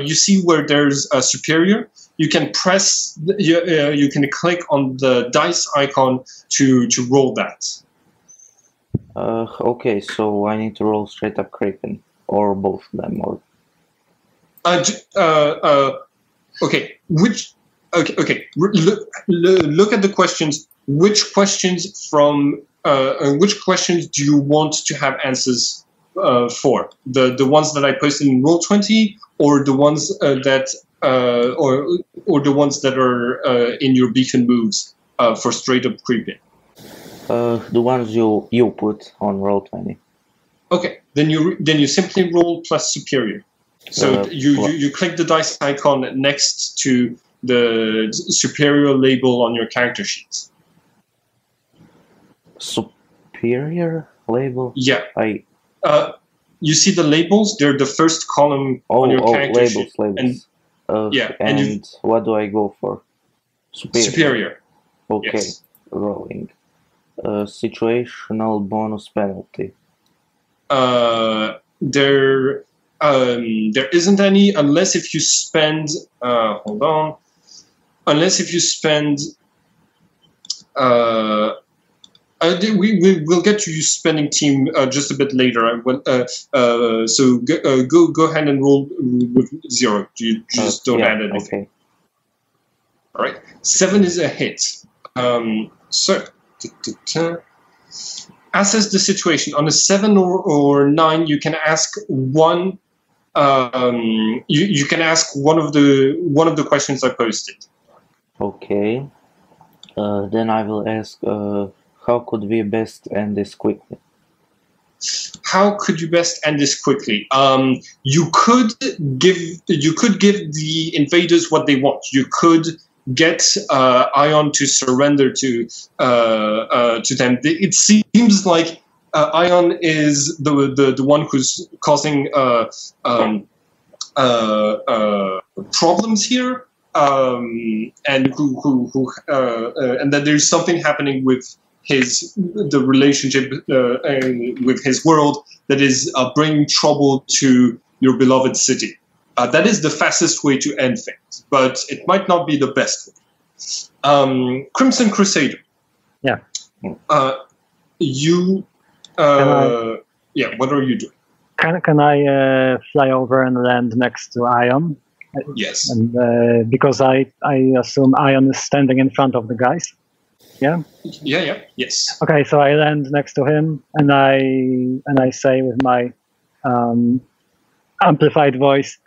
you see where there's a superior. You can press. You can click on the dice icon to roll that. Okay, so I need to roll straight up creeping, or both of them, or... Okay. Okay. Look at the questions. Which questions do you want to have answers for? The ones that I posted in Roll20, or the ones that or the ones that are in your beacon moves for straight up creeping? The ones you put on Roll20. Okay, then you simply roll plus superior. So you click the dice icon next to the superior label on your character sheet. Superior label? Yeah. You see the labels? They're the first column on your character labels, sheet. labels. And what do I go for? Superior. Okay, yes. Rolling. Situational bonus penalty. there isn't any, unless if you spend. Hold on. Unless if you spend. We'll get to you spending team just a bit later. So go ahead and roll with 0. You just don't add anything. Okay. All right. 7 is a hit. So assess the situation. On a 7 or 9, you can ask one. You can ask one of the questions I posted. Okay. Then I will ask, how could we best end this quickly? How could you best end this quickly? You could give the invaders what they want. You could get Ion to surrender to them. It seems like Ion is the one who's causing problems here, and and that there's something happening with the relationship with his world that is bringing trouble to your beloved city. That is the fastest way to end things, but it might not be the best way. Crimson Crusader. Yeah. You. Yeah. What are you doing? Can I fly over and land next to Ion? Yes. And because I assume Ion is standing in front of the guys. Yeah. Yeah. Yes. Okay, so I land next to him, and I say with my amplified voice,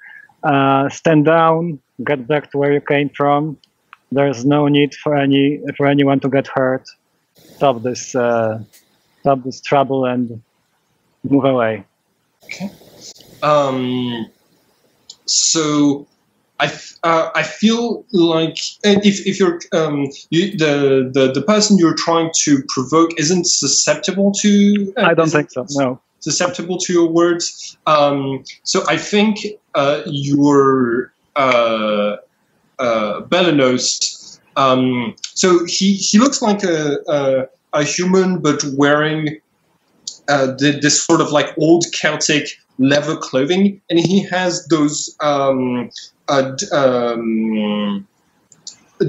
"Stand down. Get back to where you came from. There's no need for anyone to get hurt. Stop this trouble and move away." Okay. So I feel like if you're the person you're trying to provoke isn't susceptible to. I don't think so. No. Susceptible to your words. So I think your Belenos. So he looks like a human, but wearing this sort of like old Celtic leather clothing, and he has those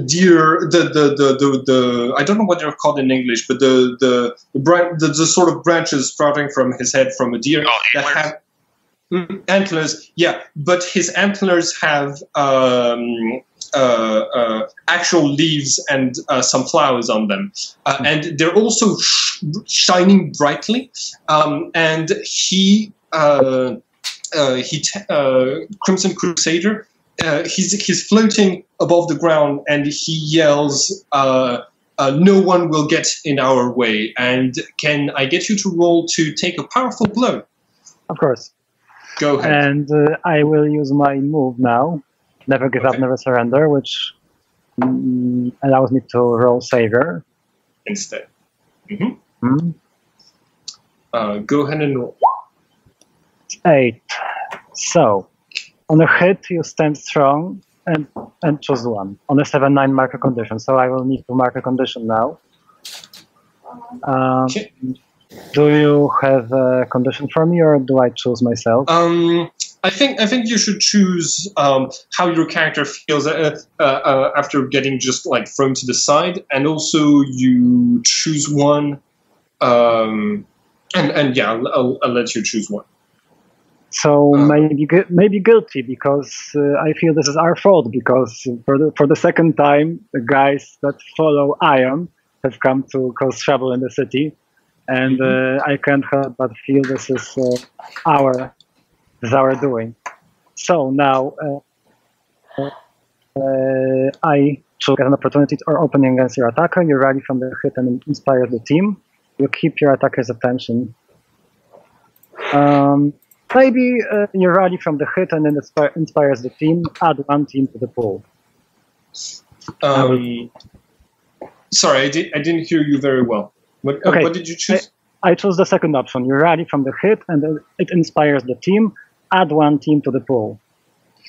deer, the I don't know what they're called in English, but the sort of branches sprouting from his head from a deer that have antlers. Yeah, but his antlers have actual leaves and some flowers on them, and they're also shining brightly. And he Crimson Crusader. He's floating above the ground, and he yells, "No one will get in our way!" And can I get you to roll to take a powerful blow? Of course. Go ahead. And I will use my move now. Never give up, never surrender, which allows me to roll Savior instead. Go ahead and roll. 8. So, on a hit, you stand strong and choose 1. On a 7-9 mark a condition. So I will need to mark a condition now. Okay. Do you have a condition for me, or do I choose myself? I think you should choose how your character feels after getting just like thrown to the side, and also you choose one. And yeah, I'll let you choose one. So maybe guilty, because I feel this is our fault, because for the second time the guys that follow Ion have come to cause trouble in the city, and I can't help but feel this is our doing. So now I should get an opportunity or opening against your attacker. You rally from the hit and inspire the team. You keep your attacker's attention. Maybe you rally from the hit and then inspires the team. Add 1 team to the pool. Sorry, I didn't hear you very well. What did you choose? I chose the second option. You rally from the hit and then it inspires the team. Add 1 team to the pool.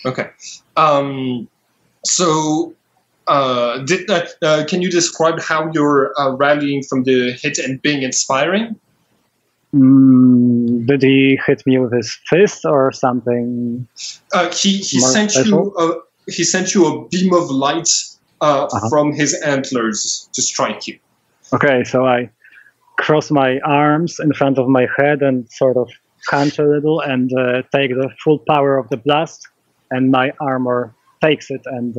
Okay. So, can you describe how you're rallying from the hit and being inspiring? Did he hit me with his fist or something? He more sent special? he sent you a beam of light from his antlers to strike you. Okay, so I cross my arms in front of my head and sort of hunch a little and take the full power of the blast, and my armor takes it and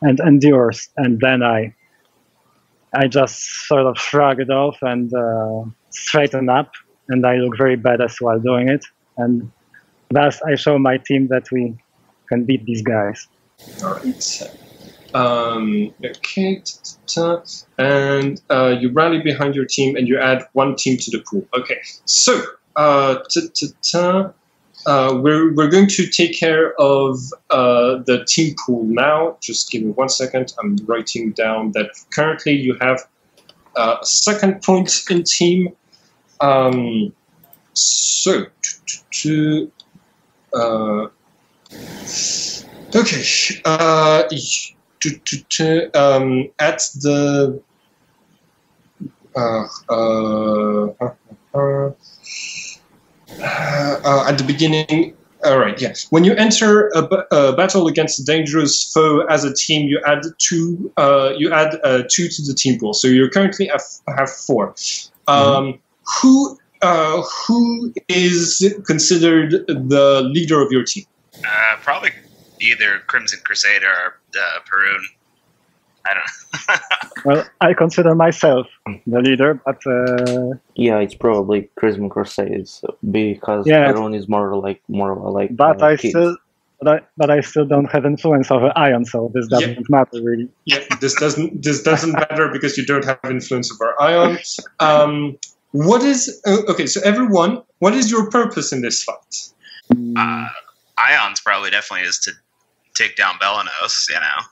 endures. And then I just sort of shrug it off and straighten up, and I look very badass while doing it. And thus I show my team that we can beat these guys. All right. Okay. And you rally behind your team and you add one team to the pool. Okay. So we're going to take care of the team pool now. Just give me 1 second. I'm writing down that currently you have a second point in team. Okay. At the at the beginning. All right, yeah. When you enter a battle against a dangerous foe as a team, you add two. You add 2 to the team pool. So you currently have 4. Who is considered the leader of your team? Probably either Crimson Crusader or Perun. I don't know. Well, I consider myself the leader, but Yeah, it's probably Crimson Crusades because Yeah. Perun is more of a but I kid. still don't have influence over Ion, so this doesn't matter really. Yeah, this doesn't matter because you don't have influence over Ion. What is okay? So everyone, what is your purpose in this fight? Ion's probably definitely is to take down Belanos, you know.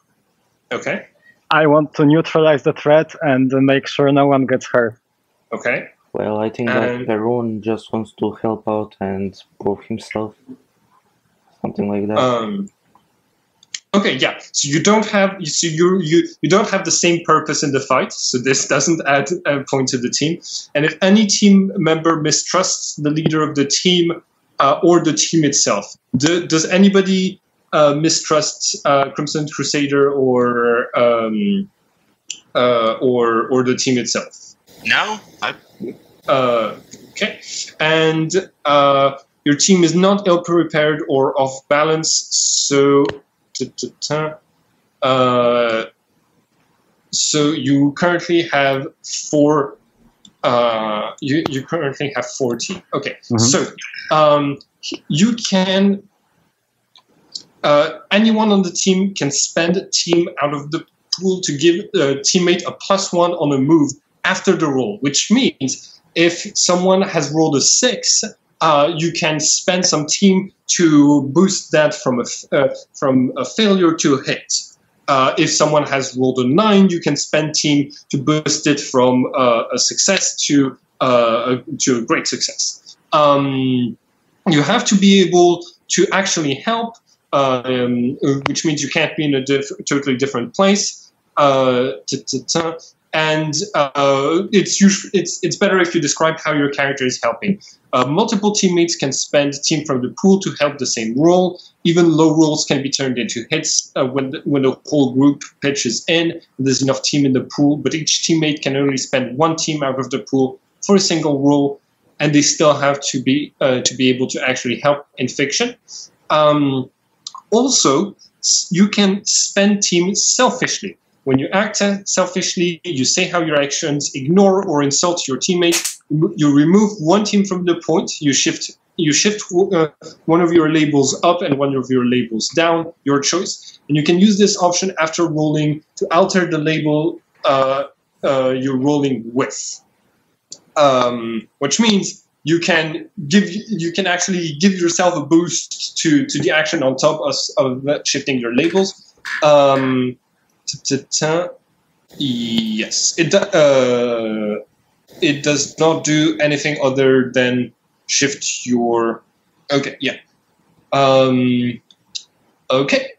Okay. I want to neutralize the threat and make sure no one gets hurt. Okay. Well, I think that Perun just wants to help out and prove himself. Something like that. Okay, yeah. So you don't have you don't have the same purpose in the fight, so this doesn't add a point to the team. And if any team member mistrusts the leader of the team or the team itself, does anybody mistrust Crimson Crusader or the team itself? No, Okay, and your team is not ill prepared or off balance, so so you currently have 4. You currently have 4 team. Okay, so you can. Anyone on the team can spend team out of the pool to give a teammate a +1 on a move after the roll, which means if someone has rolled a 6, you can spend some team to boost that from a failure to a hit. If someone has rolled a 9, you can spend team to boost it from a success to a great success. You have to be able to actually help. Which means you can't be in a totally different place. And it's better if you describe how your character is helping. Multiple teammates can spend team from the pool to help the same roll. Even low rolls can be turned into hits when the whole group pitches in. There's enough team in the pool, but each teammate can only spend 1 team out of the pool for a single roll, and they still have to be able to actually help in fiction. Also, you can spend team selfishly. When you act selfishly, you say how your actions ignore or insult your teammate. You remove 1 team from the point. You shift one of your labels up and one of your labels down, your choice. And you can use this option after rolling to alter the label you're rolling with, which means you can actually give yourself a boost to the action on top of shifting your labels. Yes, it does not do anything other than shift your. Okay, yeah. Okay.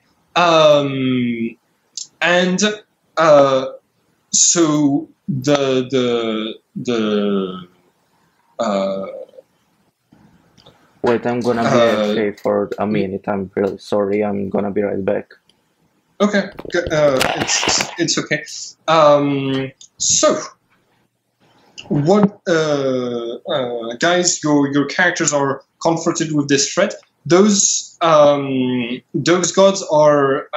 And so the Wait, I'm gonna be okay for a minute. I'm really sorry. I'm gonna be right back. Okay, it's okay. So, what, guys? Your characters are confronted with this threat. Those gods are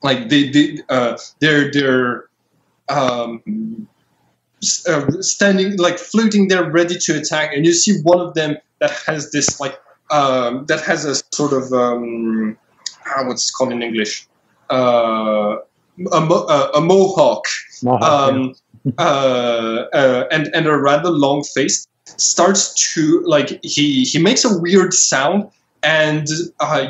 like they're standing, like floating there, ready to attack, and you see one of them that has this like that has a sort of what's it called in English, a mohawk, and a rather long face, starts to like he makes a weird sound, and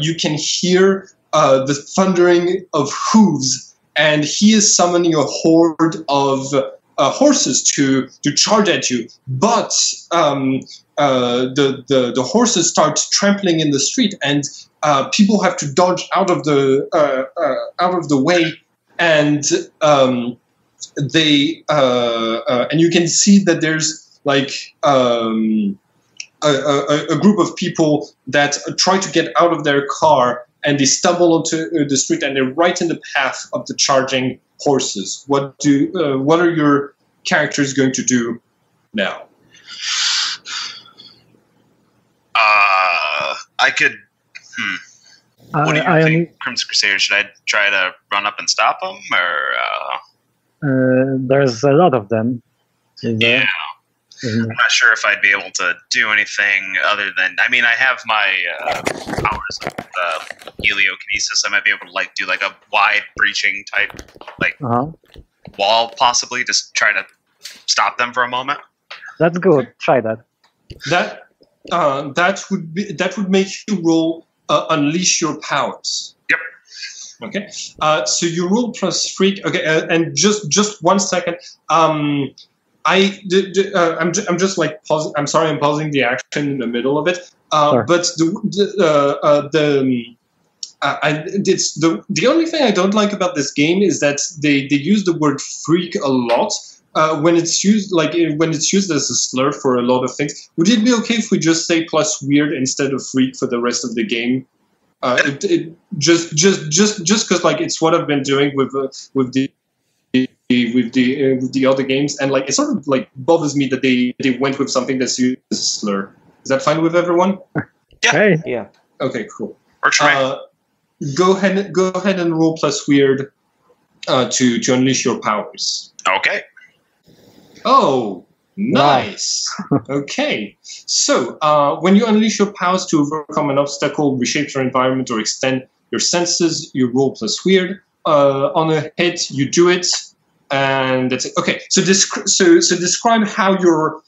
you can hear the thundering of hooves, and he is summoning a horde of horses to charge at you, but the horses start trampling in the street, and people have to dodge out of the way, and they and you can see that there's like a group of people that try to get out of their car, and they stumble onto the street, and they're right in the path of the charging horses. What are your characters going to do now? I could. What do you think, Crimson Crusader? Should I try to run up and stop them, or? There's a lot of them. Yeah. I'm not sure if I'd be able to do anything other than. I mean, I have my powers of heliokinesis. I might be able to like do like a wide breaching type like wall, possibly, just try to stop them for a moment. That's good. Try that. That would make you roll unleash your powers. Yep. Okay. So you roll plus freak. Okay. And just 1 second. I'm just like pausing. I'm sorry, I'm pausing the action in the middle of it. Sure. But the only thing I don't like about this game is that they use the word freak a lot when it's used as a slur for a lot of things. Would it be okay if we just say plus weird instead of freak for the rest of the game? Just because like it's what I've been doing with the other games, and like it sort of like bothers me that they went with something that's used as a slur. Is that fine with everyone? Yeah. Hey. Yeah. Okay, cool. Works for me. Go ahead and roll plus weird to unleash your powers. Okay. Oh, nice. Okay. So when you unleash your powers to overcome an obstacle, reshape your environment, or extend your senses, you roll plus weird. On a hit, you do it, and that's it. Okay. So describe how your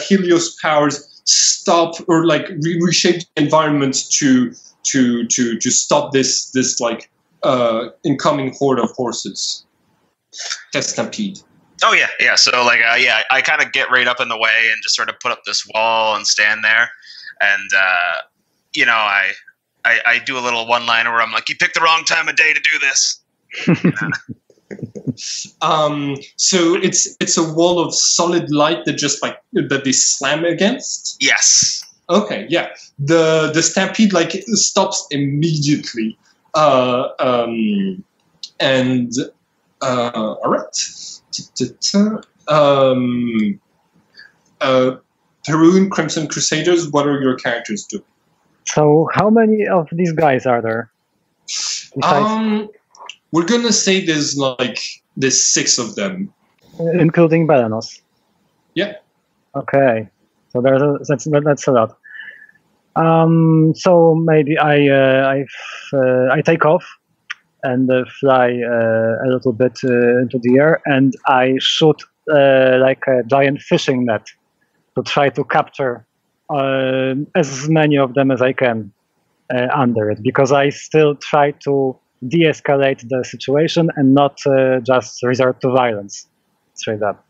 Helios powers stop or like reshape the environment to stop this like incoming horde of horses. Stampede. Oh yeah. So like I kind of get right up in the way and just sort of put up this wall and stand there, and I do a little one-liner where I'm like, "You picked the wrong time of day to do this." So it's a wall of solid light that just like that they slam against. Yes. Okay, yeah. The stampede like stops immediately. All right. Perun, Crimson Crusaders, what are your characters doing? So how many of these guys are there? We're gonna say there's 6 of them. Including Belenos? Yeah. Okay. So that's a lot. So maybe I take off and fly a little bit into the air, and I shoot like a giant fishing net to try to capture as many of them as I can under it, because I still try to de-escalate the situation and not just resort to violence straight up.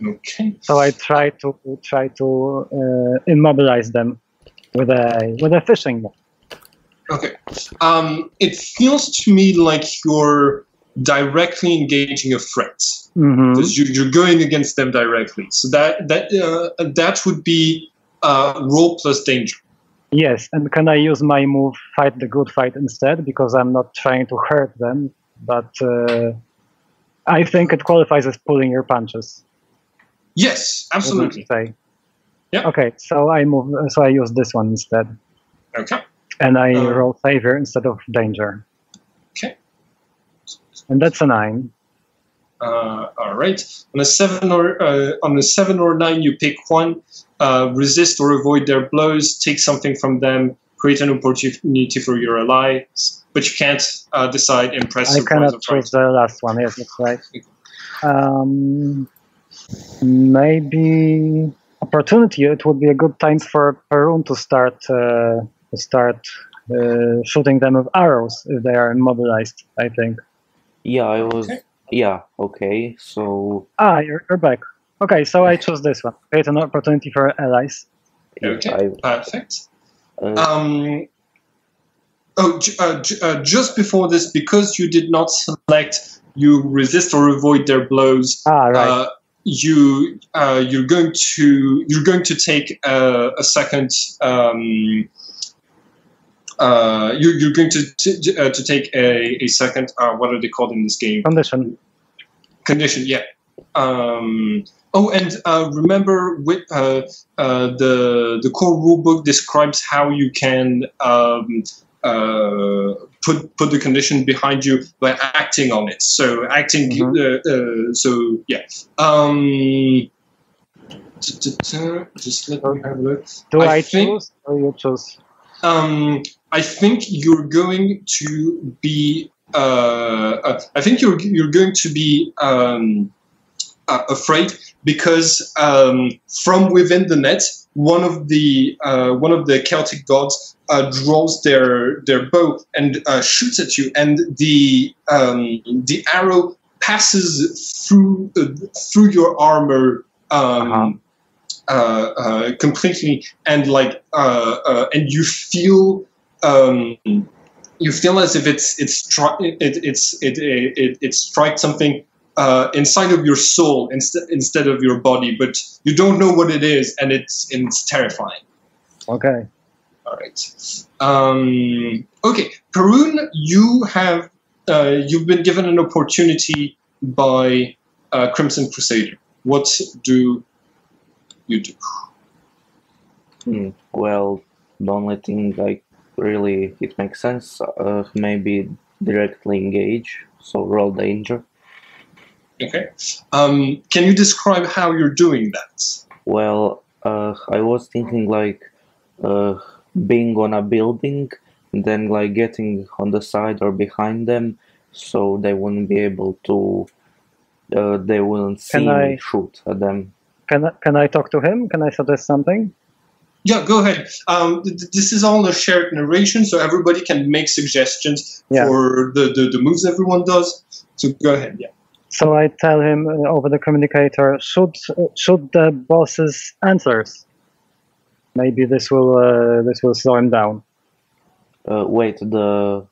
Okay. So I try to immobilize them with a fishing net. Okay. It feels to me like you're directly engaging a threat. Mm-hmm. Because you're going against them directly. So that would be roll plus danger. Yes, and can I use my move Fight the Good Fight instead? Because I'm not trying to hurt them, but I think it qualifies as pulling your punches. Yes, absolutely. Yeah. Okay, so I use this one instead. Okay. And I roll favor instead of danger. Okay. And that's a 9. All right. On a 7 or 9, you pick one. Resist or avoid their blows. Take something from them. Create an opportunity for your allies. But you can't decide impressive. I cannot choose the last one. Yes, that's right. Maybe opportunity. It would be a good time for Perun to start shooting them with arrows if they are immobilized. I think. Yeah, I was. Okay. Yeah. Okay. So. You're back. Okay, so I choose this one. Create an opportunity for allies. Okay. Perfect. Just before this, because you did not select, you resist or avoid their blows. Right. You're going to take a second. You're going to take a second. What are they called in this game? Condition. Yeah. Remember, with the core rulebook describes how you can put the condition behind you by acting on it. So acting. So yeah. Just let me have a look. Do I choose or you choose? I think you're going to be. I think you're going to be afraid because from within the net, one of the Celtic gods draws their bow and shoots at you, and the arrow passes through your armor completely, and and you feel. You feel as if it strikes something inside of your soul instead of your body, but you don't know what it is, and it's terrifying. Okay. All right. Okay, Perun, you've been given an opportunity by Crimson Crusader. What do you do? Well, the only thing really it makes sense. Maybe directly engage. So roll danger. Okay. Can you describe how you're doing that? Well, I was thinking being on a building, and then getting on the side or behind them, so they wouldn't be able to. They wouldn't see me shoot at them. Can I talk to him? Can I suggest something? Yeah, go ahead. This is all a shared narration, so everybody can make suggestions for the moves everyone does. So go ahead. Yeah. So I tell him over the communicator, shoot the boss's answers. Maybe this will slow him down. Wait, the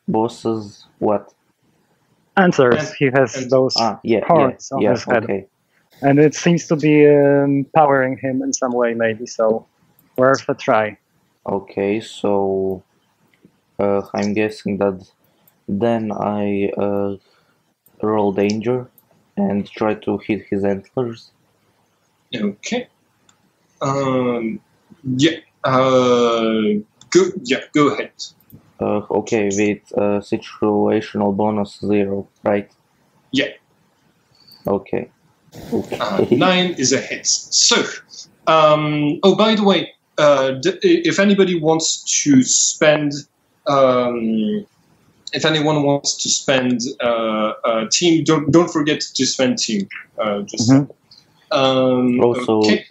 boss's what? Answers. He has those horns on his head. Okay. And it seems to be powering him in some way, maybe, so worth a try. Okay, so I'm guessing that then I roll danger and try to hit his antlers. Okay. Go ahead. Okay, with situational bonus 0, right? Yeah. Okay. 9 is a hit. So, by the way, if anybody wants to spend, if anyone wants to spend team, don't forget to spend team. Also, okay.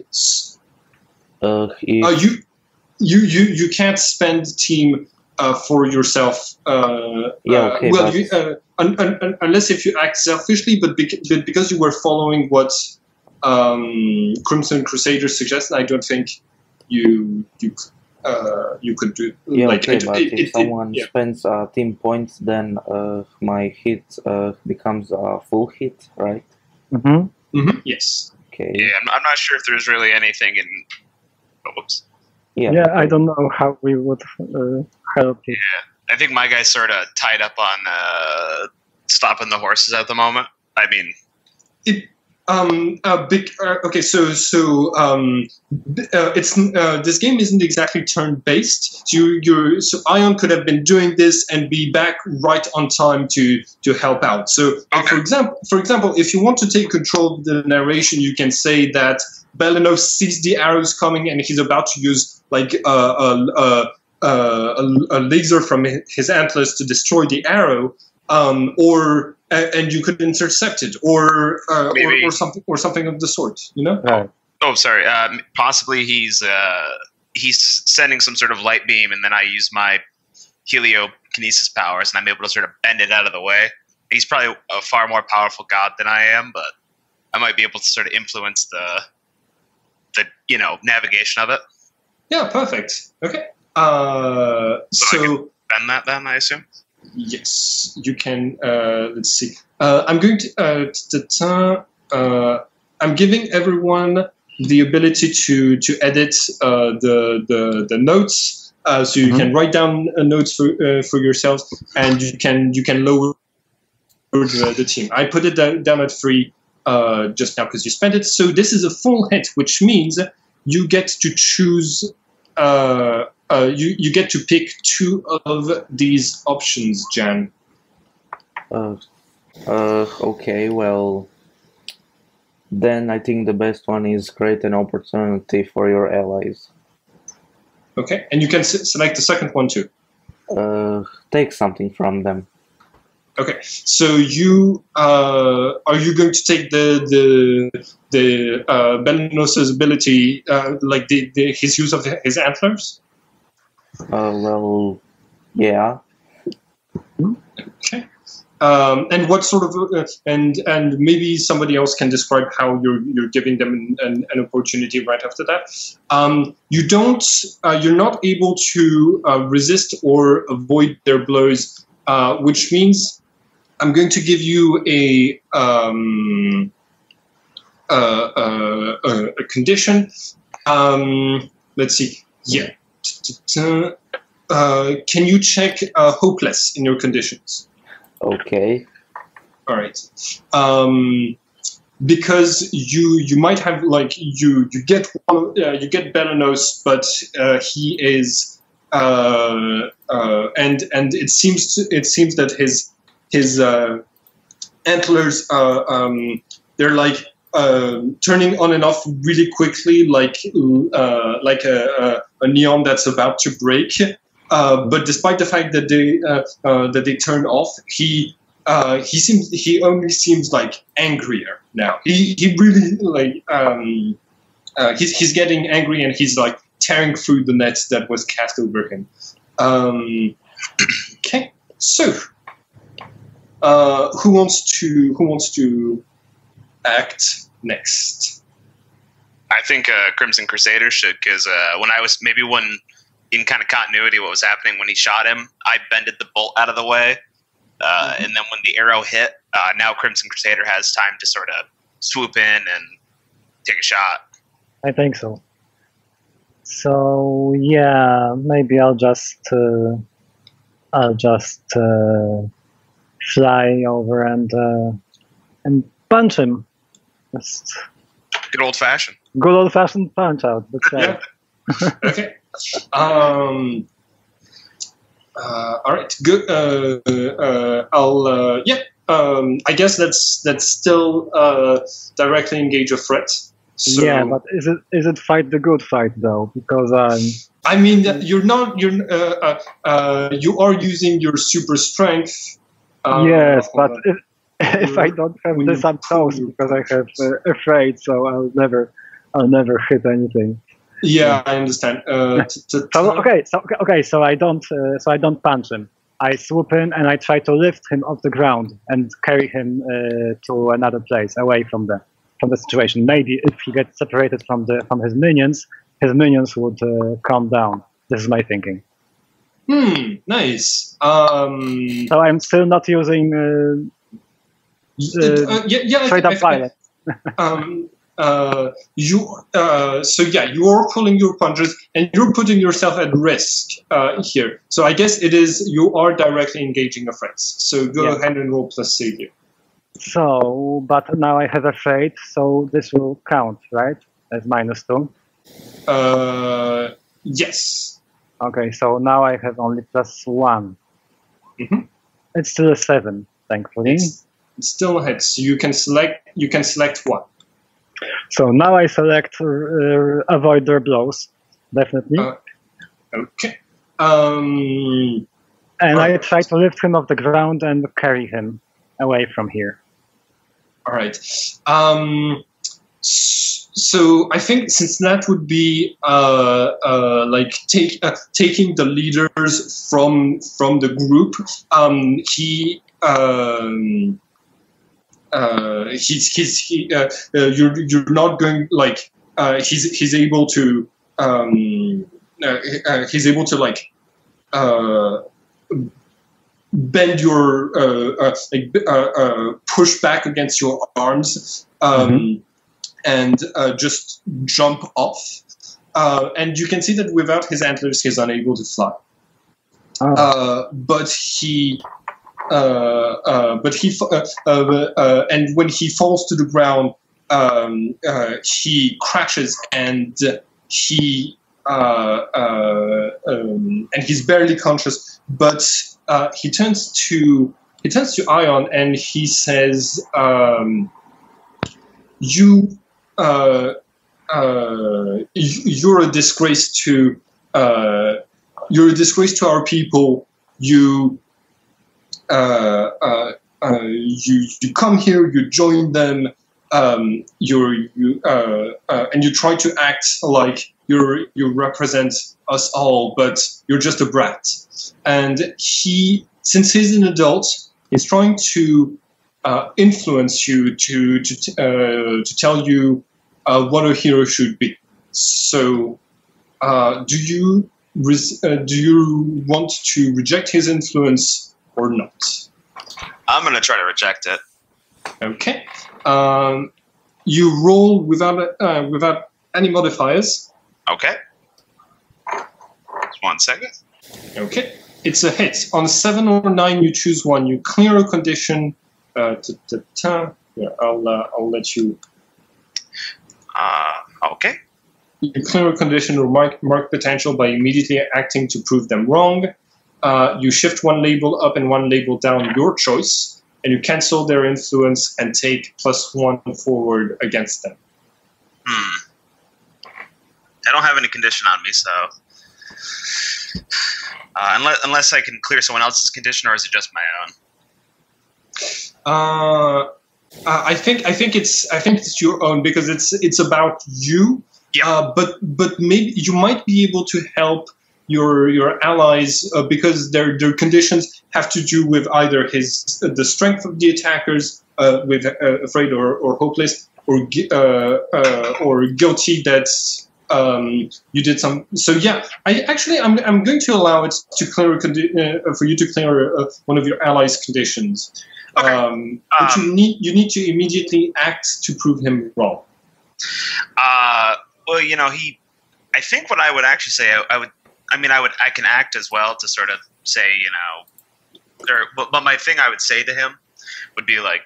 You can't spend team for yourself. Unless if you act selfishly, but because you were following what Crimson Crusader suggested, I don't think you do. Yeah, Like, okay, but if someone yeah. spends team points, then my hit becomes a full hit, right? Yes. Okay. Yeah, I'm not sure if there's really anything in. Oh, whoops. Yeah. Yeah, okay. I don't know how we would help it. I think my guy's sort of tied up on stopping the horses at the moment. I mean, Okay, so it's this game isn't exactly turn-based. So Ion could have been doing this and be back right on time to help out. So, Okay. for example, if you want to take control of the narration, you can say that Beleno sees the arrows coming and he's about to use like a laser from his antlers to destroy the arrow. And you could intercept it, or something of the sort, you know. Right. Oh, sorry. Possibly he's sending some sort of light beam, and then I use my heliokinesis powers, and I'm able to sort of bend it out of the way. He's probably a far more powerful god than I am, but I might be able to sort of influence the navigation of it. Yeah, perfect. Okay. So I can bend that then, I assume. Yes, you can. Let's see. I'm going to. I'm giving everyone the ability to edit the notes, so you can write down notes for yourselves, and you can lower the team. I put it down at 3 just now because you spent it. So this is a full hit, which means you get to choose. You get to pick 2 of these options, Jan. Okay, well, then I think the best one is create an opportunity for your allies. Okay, and you can select the second one too. Take something from them. Okay, so you are you going to take the Belenos's ability, like his use of his antlers? Well, yeah. Okay. And what sort of and maybe somebody else can describe how you're giving them an opportunity right after that. You're not able to resist or avoid their blows, which means I'm going to give you a condition. Let's see. Yeah. Can you check hopeless in your conditions? Okay. All right. Because you might have like you get Belenos, but he is and it seems that his antlers they're like turning on and off really quickly, like a neon that's about to break. But despite the fact that they turned off, he only seems like angrier now. He really like he's getting angry and he's like tearing through the net that was cast over him. Okay, so who wants to act next? I think Crimson Crusader should, because when in kind of continuity what was happening when he shot him, I bended the bolt out of the way, and then when the arrow hit, now Crimson Crusader has time to sort of swoop in and take a shot. I think so. So yeah, maybe I'll just fly over and punch him. Just Good old fashioned. good old fashioned punch out. That's right. Okay. All right. Good. I guess that's still directly engage a threat. So, Yeah, but is it fight the good fight though? Because I mean, you are using your super strength. yes, but if I don't have this, I'm toast because I have afraid, so I'll never hit anything. Yeah, I understand. So I don't punch him. I swoop in and I try to lift him off the ground and carry him to another place, away from the situation. Maybe if he gets separated from his minions would calm down. This is my thinking. Nice. So I'm still not using straight up violence. You are pulling your punches and you're putting yourself at risk here. So I guess you are directly engaging a friend. So go ahead and roll plus save here. So, but now I have a trait, so this will count, right? As -2. Yes. Okay, so now I have only +1. It's still a 7, thankfully. It's still a hit. So you can select one. So now I select avoid their blows, definitely. Okay. And I try to lift him off the ground and carry him away from here. All right. So I think since that would be taking the leaders from the group, you're not going he's able to bend your push back against your arms and just jump off, and you can see that without his antlers he's unable to fly. But when he falls to the ground, he crashes and he's barely conscious. But he turns to Ion and he says, "You're a disgrace to our people. You come here, you join them, and you try to act like you represent us all, but you're just a brat." And since he's an adult, he's trying to influence you to tell you what a hero should be. So, do you want to reject his influence or not? I'm going to try to reject it. Okay. You roll without any modifiers. Okay. Just 1 second. Okay. It's a hit. On 7 or 9, you choose one. You clear a condition. I'll let you. Okay. You clear a condition or mark potential by immediately acting to prove them wrong. You shift one label up and one label down, your choice, and you cancel their influence and take +1 forward against them. I don't have any condition on me, so unless I can clear someone else's condition, or is it just my own? I think it's your own because it's about you. Yeah. But maybe you might be able to help your allies because their conditions have to do with either the strength of the attackers, with afraid or hopeless, or guilty that you did some. So yeah, I'm going to allow it to clear for you to clear one of your allies' conditions. Okay. But you need to immediately act to prove him wrong. Well, I think what I would actually say, I can act as well to sort of say, but my thing I would say to him would be like,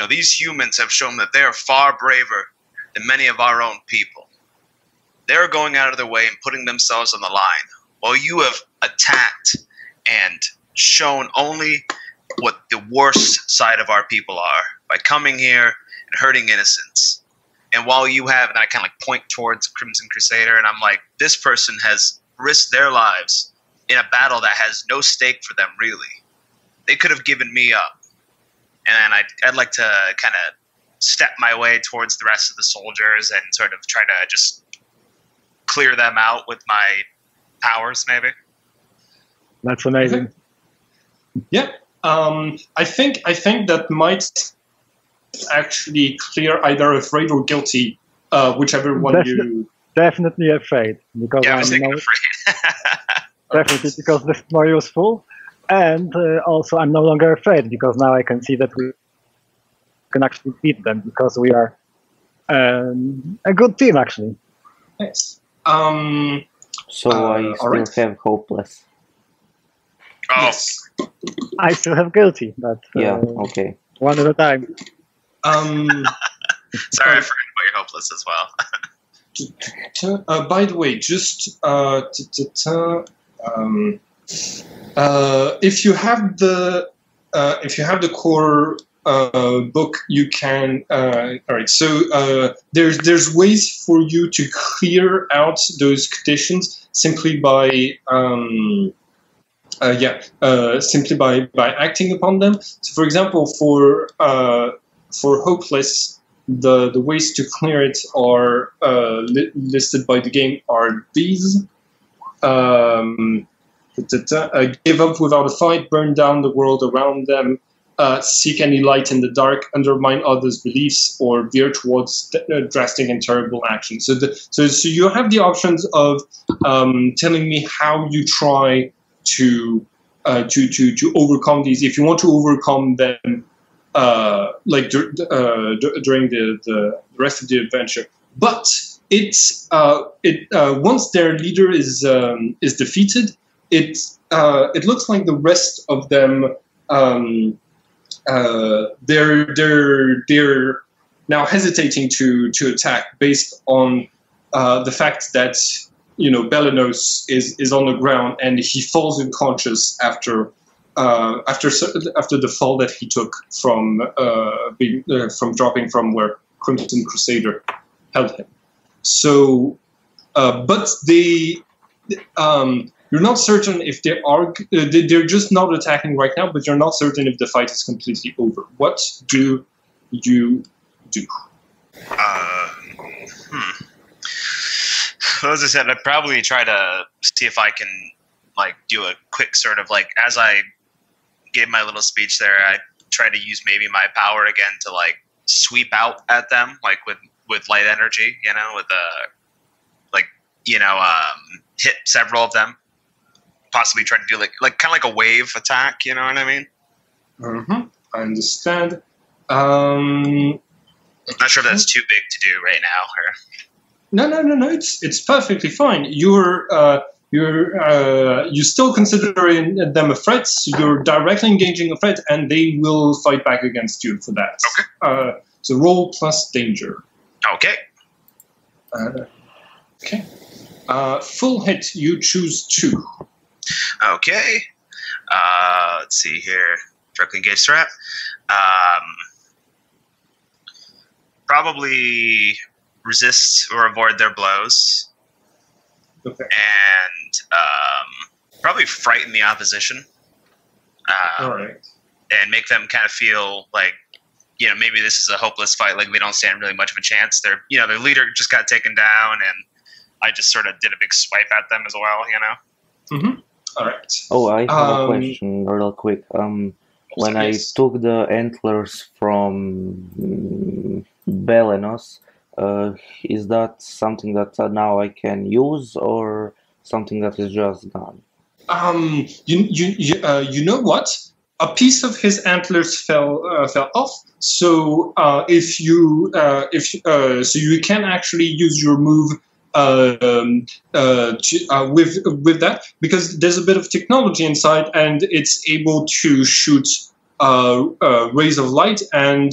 these humans have shown that they are far braver than many of our own people. They're going out of their way and putting themselves on the line, while you have attacked and shown only what the worst side of our people are by coming here and hurting innocents. And while you have, and I kind of point towards Crimson Crusader, and I'm like, this person has risked their lives in a battle that has no stake for them, really. They could have given me up. And I'd like to kind of step my way towards the rest of the soldiers and sort of try to just clear them out with my powers, maybe. That's amazing. Yeah. I think that might actually clear either afraid or guilty, whichever one you. definitely afraid because Yeah, I was I'm thinking no, afraid. definitely because this is more useful, and also I'm no longer afraid because now I can see that we can actually beat them because we are a good team actually. Nice. So I all still right. have hopeless. Oh, Yes. I still have guilty, but Yeah, okay. one at a time. sorry, I forgot about your hopeless as well. By the way, just if you have the core book, you can. All right, so there's ways for you to clear out those conditions simply by simply by acting upon them. So, for example, for hopeless. The ways to clear it are listed by the game are these. Give up without a fight, burn down the world around them, seek any light in the dark, undermine others' beliefs, or veer towards drastic and terrible action. So you have the options of telling me how you try to overcome these. If you want to overcome them during the rest of the adventure, but it's once their leader is defeated, it looks like the rest of them they're now hesitating to attack based on the fact that Belenos is on the ground and he falls unconscious after the fall that he took from dropping from where Crimson Crusader held him. So, but you're not certain if they are. They're just not attacking right now, but you're not certain if the fight is completely over. What do you do? Well, as I said, I'd probably try to see if I can do a quick sort of as I gave my little speech there, I try to use maybe my power again to sweep out at them with light energy, with hit several of them, possibly try to do kind of like a wave attack, you know what I mean? Mm-hmm. I understand. I'm not sure if that's too big to do right now. No. It's perfectly fine. You still consider them a threat, so you're directly engaging a threat, and they will fight back against you for that. Okay. So roll plus danger. Okay. Okay. Full hit, you choose 2. Okay. Let's see here. Directly engage threat. Probably resist or avoid their blows. Okay. And probably frighten the opposition. All right. And make them kind of feel maybe this is a hopeless fight. They don't stand really much of a chance. Their leader just got taken down, and I just sort of did a big swipe at them as well. Mm-hmm. All right. Oh, I have a question, real quick. When I took the antlers from Belenos, is that something that now I can use, or something that is just gone? You know what? A piece of his antlers fell off. So you can actually use your move with that, because there's a bit of technology inside, and it's able to shoot rays of light and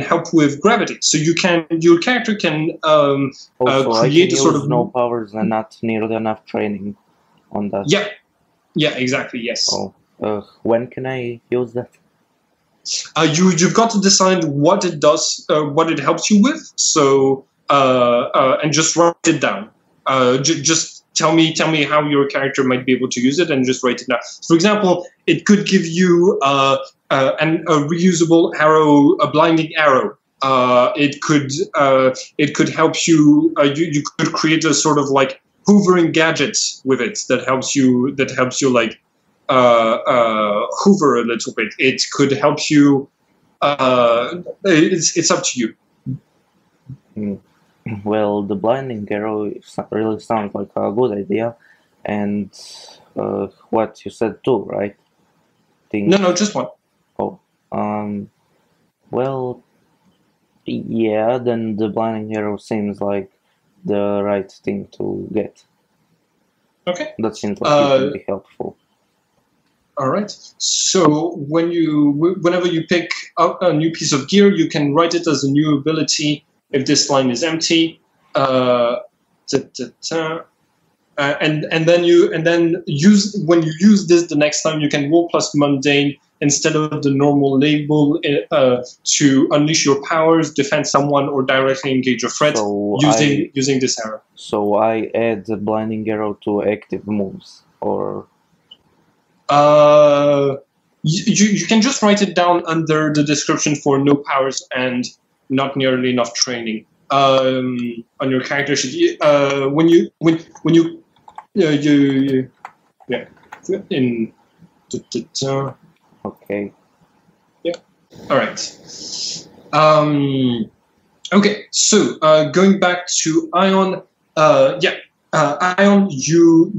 help with gravity. So your character can also, create I can a sort use of no powers and not nearly enough training on that. Yeah, exactly. Yes. Oh, when can I use that? You've got to decide what it does, what it helps you with. So and just write it down. Just tell me how your character might be able to use it, and just write it down. For example, it could give you a reusable arrow, a blinding arrow. It could help you. You could create a sort of hoovering gadget with it that helps you hoover a little bit. It could help you. It's up to you. Well, the blinding arrow really sounds like a good idea, and what you said too, right? Think. No, just one. Oh, well, yeah. Then the blinding arrow seems like the right thing to get. Okay. That seems like it would be helpful. All right. So whenever you pick up a new piece of gear, you can write it as a new ability if this line is empty. And then when you use this the next time, you can roll plus mundane instead of the normal label to unleash your powers, defend someone, or directly engage a threat using this arrow. So I add the blinding arrow to active moves, or you can just write it down under the description for no powers and not nearly enough training on your character sheet. Okay. Yeah. All right. Okay. So going back to Ion. Ion. You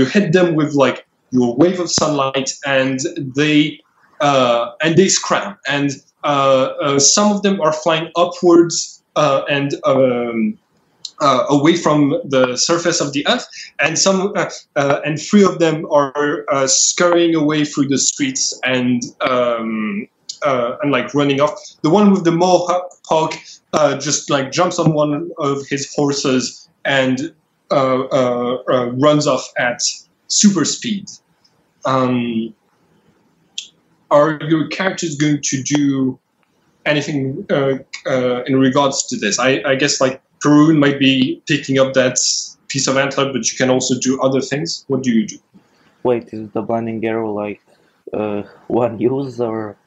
hit them with like your wave of sunlight, and they scram, and some of them are flying upwards and away from the surface of the earth, and three of them are scurrying away through the streets and like running off. The one with the mohawk just like jumps on one of his horses and runs off at super speed. Are your characters going to do anything in regards to this? I guess like Karun might be picking up that piece of antler, but you can also do other things. What do you do? Wait, is the blinding arrow like one use or?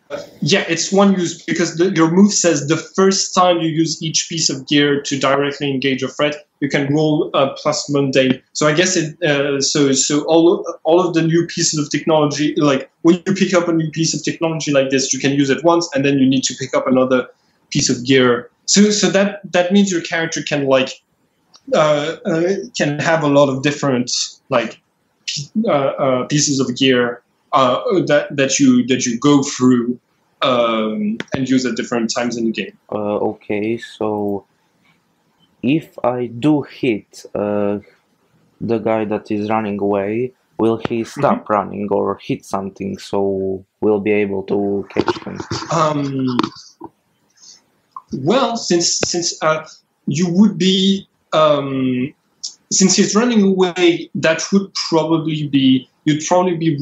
Yeah, it's one use because your move says the first time you use each piece of gear to directly engage a threat, you can roll plus mundane. So I guess so all of the new pieces of technology, like when you pick up a new piece of technology like this, you can use it once, and then you need to pick up another piece of gear. So that means your character can like can have a lot of different like pieces of gear that you go through and use at different times in the game. Okay, so if I do hit the guy that is running away, will he stop running or hit something so we'll be able to catch him? Well, since you would be since he's running away, that would probably be you'd probably be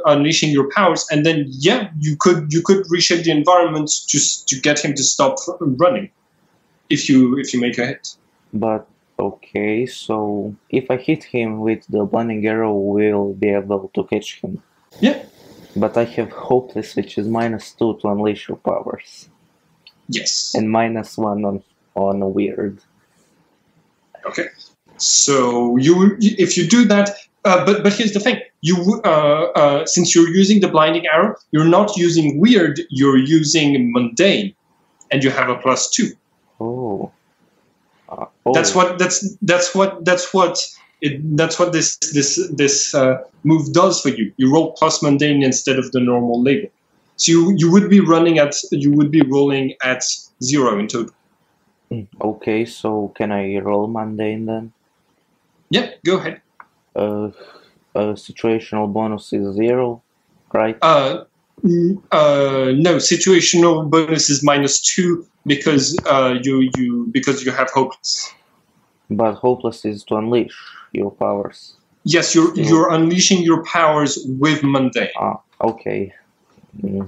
unleashing your powers, and then you could reshape the environment to get him to stop running if you make a hit. But okay, so if I hit him with the blinding arrow, we'll be able to catch him. Yeah. But I have Hopeless, which is -2 to unleash your powers. Yes. And -1 on Weird. Okay. So if you do that, but here's the thing: since you're using the blinding arrow, you're not using Weird, you're using Mundane, and you have a +2. Oh. That's what this move does for you. You roll plus mundane instead of the normal label, so you would be rolling at 0 in total. Okay, so can I roll mundane then? Yeah, go ahead. Situational bonus is 0, right? No, situational bonus is -2 because you have Hopeless. But Hopeless is to unleash your powers. Yes, you're unleashing your powers with mundane. Okay.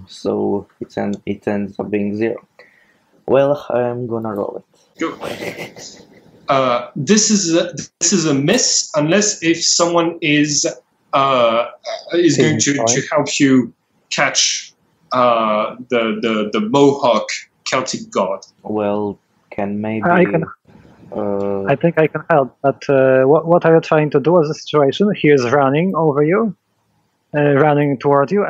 So it ends up being 0. Well, I'm gonna roll it. Go. This is a miss unless if someone is going to help you catch the Mohawk Celtic god. Well, can maybe I think I can help, but what are you trying to do as a situation? He is running over you, running toward you,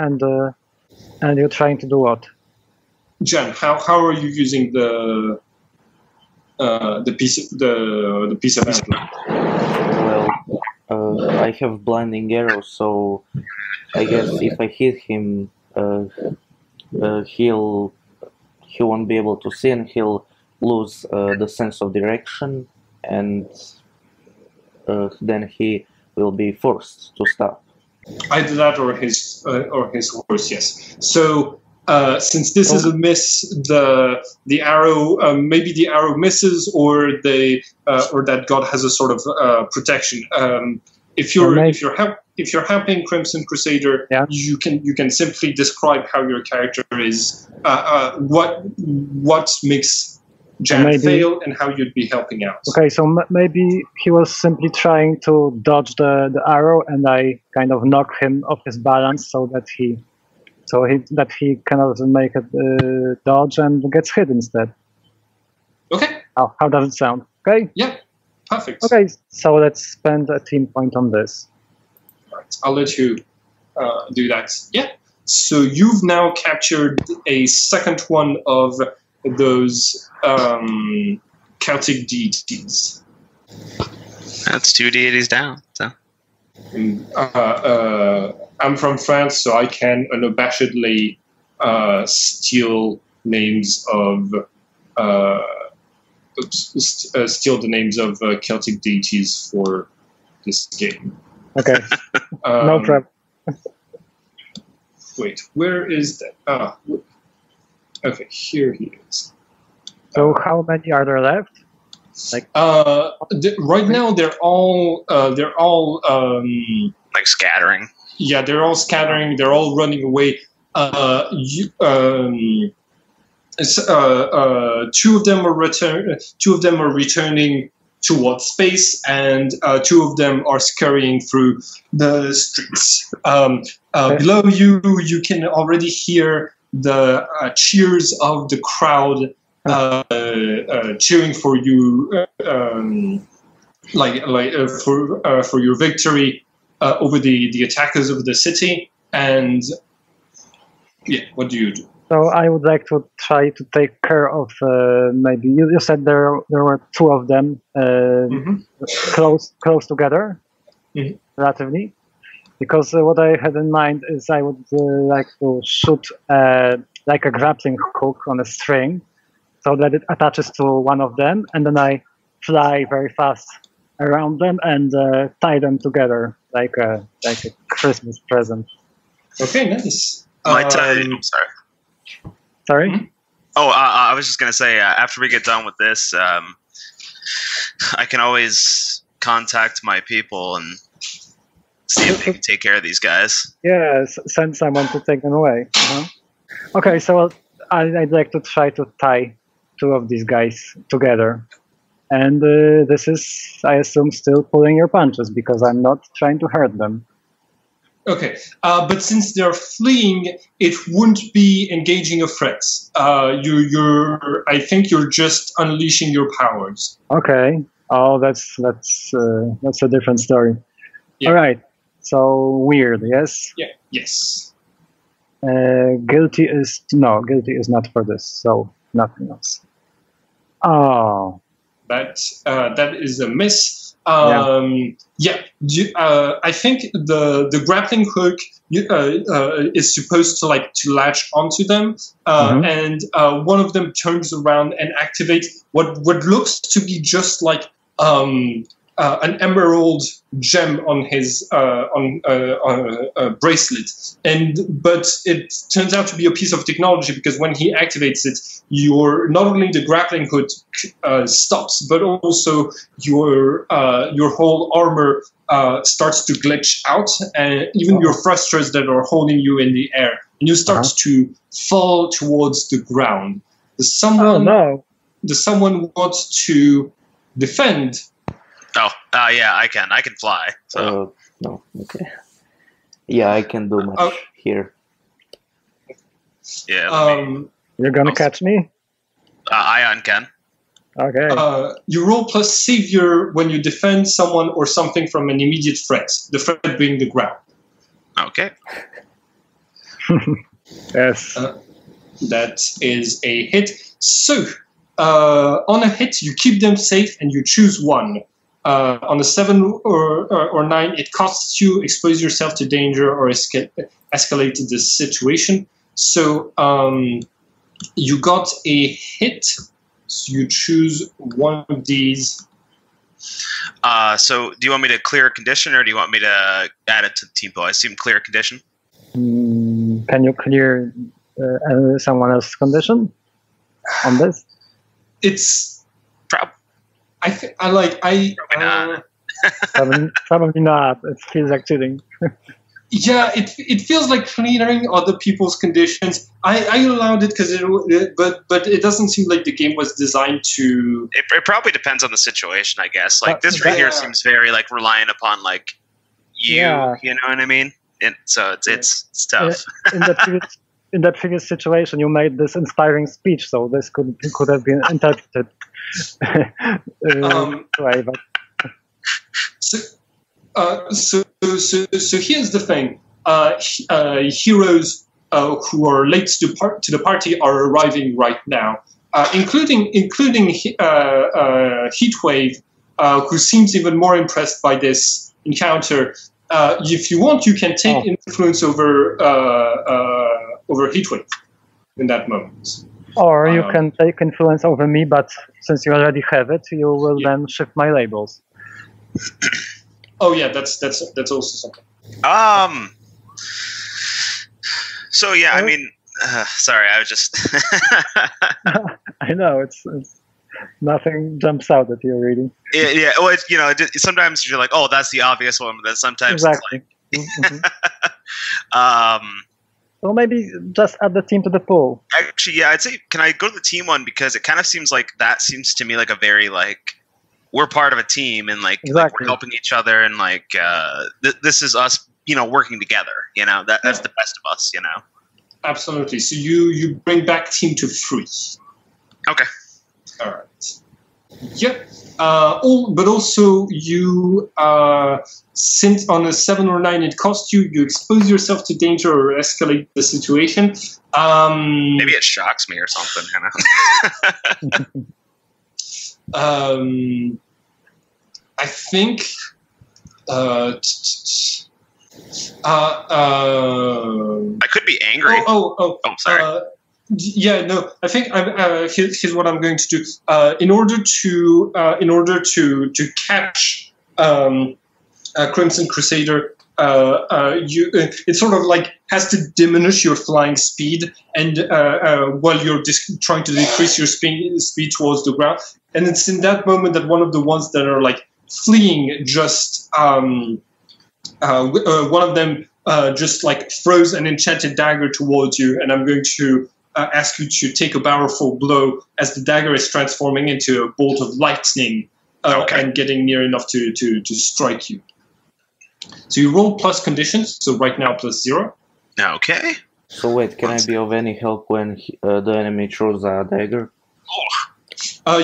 and you're trying to do what? Jen, how are you using the piece of ammo? Well, I have blinding arrow, so I guess if I hit him, he won't be able to see, and he'll lose the sense of direction, and then he will be forced to stop. Either that or his horse. Yes. So since this is a miss, the arrow maybe the arrow misses, or that god has a sort of protection. If you're helping Crimson Crusader, Yeah. you can simply describe how your character is, what makes Jan fail, and how you'd be helping out. Okay, so maybe he was simply trying to dodge the arrow, and I kind of knock him off his balance so that he cannot make a dodge and gets hit instead. Okay. How does it sound? Okay. Yeah. Perfect. Okay, so let's spend a team point on this. Right. I'll let you do that. Yeah. So you've now captured a second one of those Celtic deities. That's 2 deities down. So. I'm from France, so I can unabashedly steal names of Celtic deities for this game. Okay. No problem. Wait, where is that? Okay, here he is. So how many are there left? Right now they're all like scattering. Yeah, they're all scattering. They're all running away. Two of them are returning towards space, and 2 of them are scurrying through the streets. Below you, you can already hear the cheers of the crowd cheering for you, for your victory over the attackers of the city. And yeah, what do you do? So I would like to try to take care of maybe you said there were 2 of them close together, relatively, because what I had in mind is I would like to shoot like a grappling hook on a string, so that it attaches to one of them, and then I fly very fast around them and tie them together like a Christmas present. Okay, nice. Sorry. Sorry? Mm-hmm. Oh, I was just going to say, after we get done with this, I can always contact my people and see if they can take care of these guys. Yeah, send someone to take them away. Okay, so I'd like to try to tie 2 of these guys together. And this is, I assume, still pulling your punches, because I'm not trying to hurt them. Okay, but since they're fleeing, it wouldn't be engaging a threat. I think you're just unleashing your powers. Okay. Oh, that's a different story. Yeah. All right. So weird, yes. Yeah. Yes. Guilty is not for this. So nothing else. Oh. That is a miss. I think the grappling hook is supposed to latch onto them, and one of them turns around and activates what looks to be just like an emerald gem on his bracelet, but it turns out to be a piece of technology, because when he activates it, not only the grappling hook stops, but also your whole armor starts to glitch out, and even your thrusters that are holding you in the air, and you start to fall towards the ground. Does someone want to defend? Oh, yeah, I can. I can fly. So. No, okay. Yeah, I can do much here. Yeah. You're gonna catch me? Ion can. Okay. You roll plus savior when you defend someone or something from an immediate threat. The threat being the ground. Okay. Yes. That is a hit. So, on a hit, you keep them safe and you choose one. On a 7 or 9, it costs you expose yourself to danger or escalate the situation. So, you got a hit. So you choose one of these. So do you want me to clear a condition, or do you want me to add it to the team pool? I assume clear a condition. Can you clear someone else's condition on this? It's Probably probably not. Probably not. It feels like cheating. Yeah, it feels like clearing other people's conditions. I allowed it because but it doesn't seem like the game was designed to. It probably depends on the situation, I guess. Like this right here seems very like reliant upon like you. Yeah. You know what I mean? And so it's tough. In that previous situation, you made this inspiring speech, so this could have been interpreted. Right, but. So here's the thing. Heroes who are late to the party are arriving right now, including Heatwave, who seems even more impressed by this encounter. If you want, you can take influence over Heatwave in that moment. Or you can take influence over me, but since you already have it, you will then shift my labels. Oh yeah, that's also something. So yeah, I mean, sorry, I was just. I know it's nothing jumps out at you really. Yeah. Well, sometimes you're like, oh, that's the obvious one, but then sometimes exactly. It's like, Well, maybe just add the team to the pool. Actually, yeah, I'd say, can I go to the team one, because it kind of seems like that seems to me like a very like. We're part of a team, and like, exactly. like we're helping each other, and like this is us, working together. That's the best of us. Absolutely. So you bring back team to 3. Okay. All right. Yep. But also you, since on a 7 or 9 it costs you, you expose yourself to danger or escalate the situation. Maybe it shocks me or something. I think I could be angry. Oh, sorry. Yeah, no. I think here's what I'm going to do. In order to catch Crimson Crusader, it sort of like has to diminish your flying speed, and while you're trying to decrease your speed towards the ground. And it's in that moment that one of the ones that are like fleeing just one of them just like throws an enchanted dagger towards you, and I'm going to ask you to take a powerful blow as the dagger is transforming into a bolt of lightning and getting near enough to strike you. So you roll plus conditions, so right now +0. Okay. So wait, can I be of any help when the enemy throws a dagger?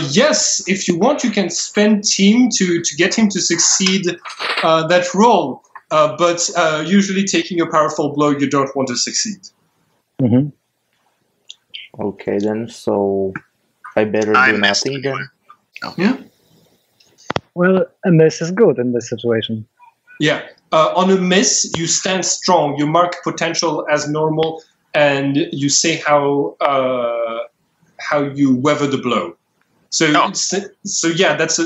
Yes, if you want, you can spend team to get him to succeed that roll. But usually taking a powerful blow, you don't want to succeed. Mm-hmm. Okay then, so I better do nothing then? Yeah. Well, a miss is good in this situation. Yeah. On a miss, you stand strong. You mark potential as normal, and you say how you weather the blow. So yeah, that's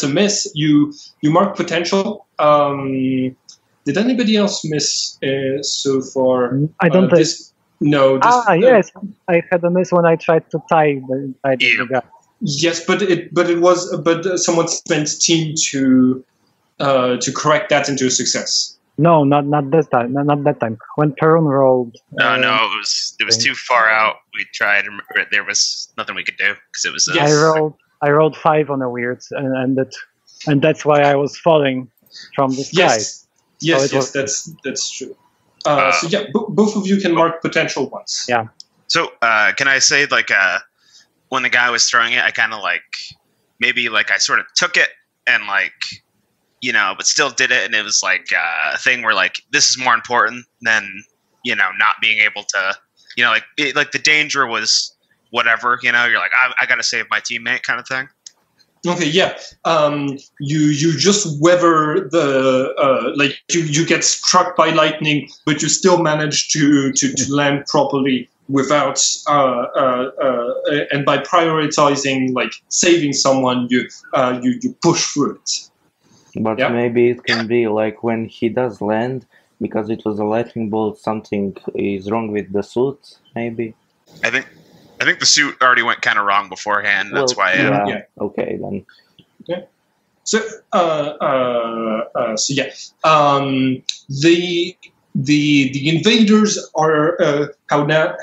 a miss. You mark potential. Did anybody else miss so far? I don't think. No. Yes, I had a miss when I tried to tie the guy. Yes, but someone spent team to correct that into a success. No, not this time. Not that time. When Perun rolled. No, it was too far out. We tried. There was nothing we could do because it was. Yes. I rolled 5 on a weird, and that's why I was falling from the sky. Yes, that's true. So yeah, both of you can mark potential once. Yeah. So can I say like when the guy was throwing it, I kind of like maybe like I sort of took it and like but still did it, and it was like a thing where like this is more important than not being able to like the danger was whatever. You're like, I got to save my teammate, kind of thing. Okay, yeah. You just weather the like you get struck by lightning, but you still manage to land properly without and by prioritizing like saving someone, you push through it. But maybe it can be like when he does land, because it was a lightning bolt, something is wrong with the suit, maybe. I think the suit already went kind of wrong beforehand. That's why. Yeah. Okay then. Yeah. So the invaders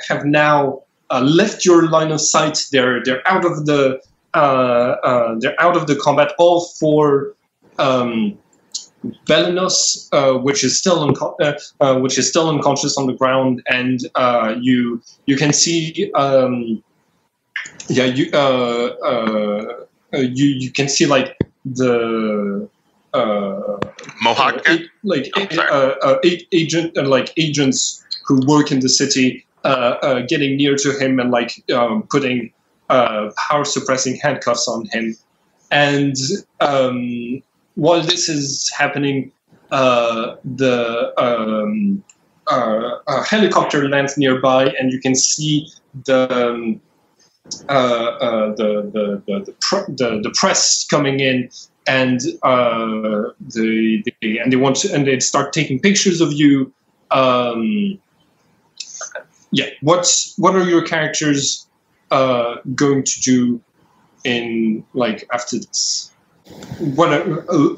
have now left your line of sight. They're out of the combat. All for Belenos, which is still unconscious on the ground, and you can see you can see like the Mohawk agents who work in the city getting near to him and like putting power suppressing handcuffs on him, and while this is happening, the helicopter lands nearby, and you can see the press coming in, and they start taking pictures of you. What are your characters going to do in like after this? What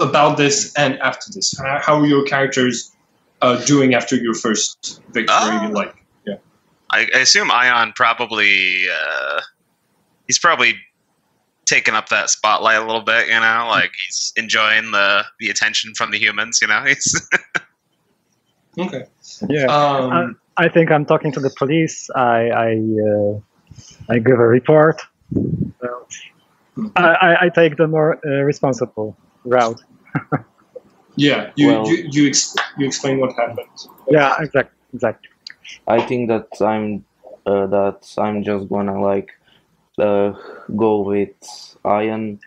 about this and after this? How are your characters doing after your first victory? I assume Ion probably he's probably taken up that spotlight a little bit. Like he's enjoying the attention from the humans. He's okay. Yeah. I think I'm talking to the police. I give a report. I take the more responsible route. Yeah, you explain what happened. Yeah, exactly. I think that I'm just gonna like go with Ion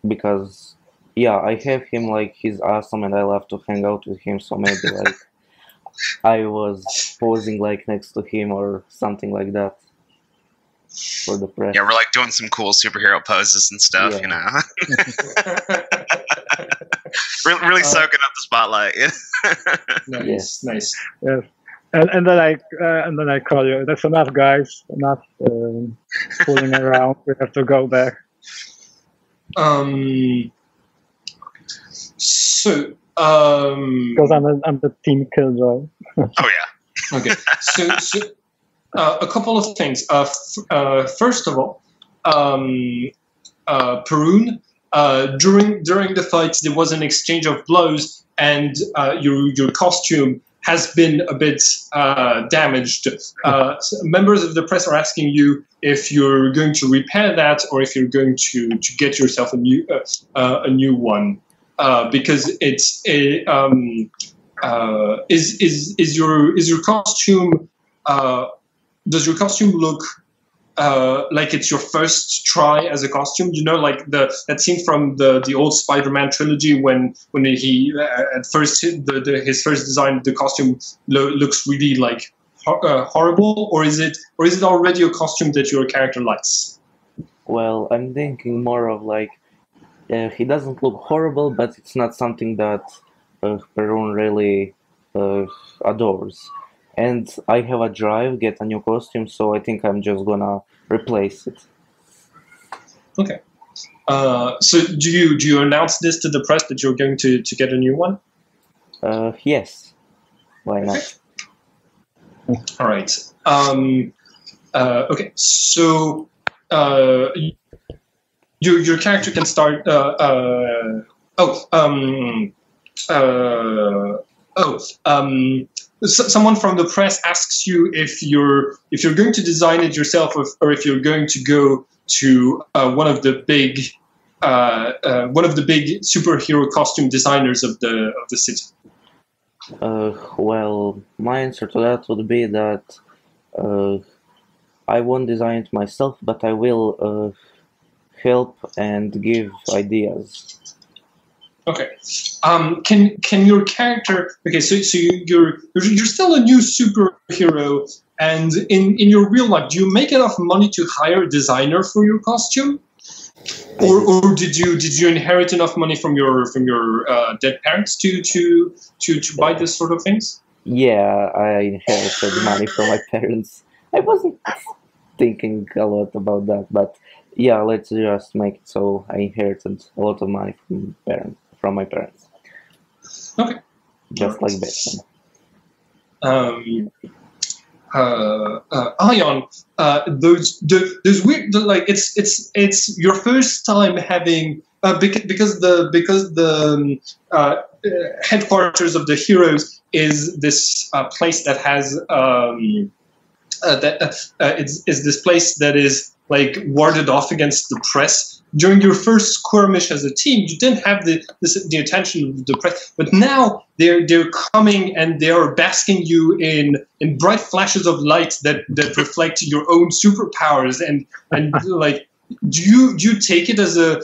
because I have him, like he's awesome and I love to hang out with him, so maybe like I was posing like next to him or something like that for the press. Yeah, we're like doing some cool superhero poses and stuff, really soaking up the spotlight. Nice. Yes. And then I call you. That's enough, guys. Enough fooling around. We have to go back. So. Because I'm the team killjoy. Oh yeah. Okay. So a couple of things. First of all, Perun. During the fights, there was an exchange of blows, and your costume has been a bit damaged. So members of the press are asking you if you're going to repair that or if you're going to get yourself a new one, because it's is your costume does your costume look like it's your first try as a costume? Like that scene from the old Spider-Man trilogy when he at first his first design the costume looks really like horrible, or is it already a costume that your character likes? Well, I'm thinking more of like he doesn't look horrible, but it's not something that Perun really adores. And I have a drive, get a new costume, so I think I'm just gonna replace it. Okay. So do you announce this to the press that you're going to get a new one? Yes. Why not? All right. Okay. So your character can start. Someone from the press asks you if you're going to design it yourself, or if you're going to go to one of the big superhero costume designers of the city. Well, my answer to that would be that uh, I won't design it myself, but I will help and give ideas. Okay. Can your character? Okay, so you're still a new superhero, and in your real life, do you make enough money to hire a designer for your costume, or did you inherit enough money from your dead parents to buy this sort of things? Yeah, I inherited money from my parents. I wasn't thinking a lot about that, but yeah, let's just make it so I inherited a lot of money from my parents, Okay. just like Batman. Ion, those weird like it's your first time having because the headquarters of the heroes is this place that has it's this place that is like warded off against the press. During your first skirmish as a team, you didn't have the attention of the press, but now they're coming and they are basking you in bright flashes of light that reflect your own superpowers and like do you take it as a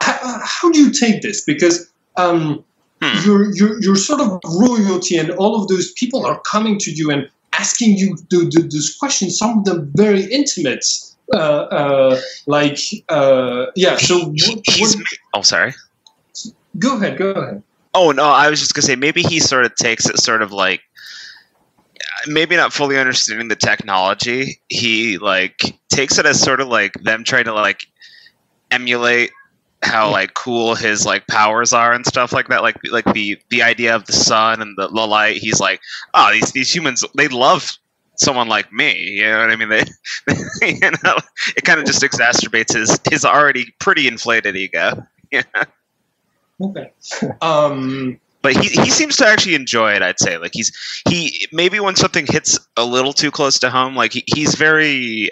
how do you take this? Because you're sort of royalty and all of those people are coming to you and asking you those questions, some of them very intimate. Yeah. So oh, sorry. Go ahead. Oh no, I was just gonna say maybe he sort of takes it sort of like maybe not fully understanding the technology. He like takes it as sort of like them trying to like emulate how like cool his like powers are and stuff like that. Like the idea of the sun and the light. He's like, oh, these humans, they love someone like me. You know what I mean? They you know, it kind of just exacerbates his already pretty inflated ego. Yeah. Okay. But he seems to actually enjoy it. I'd say like he maybe when something hits a little too close to home, like he's very.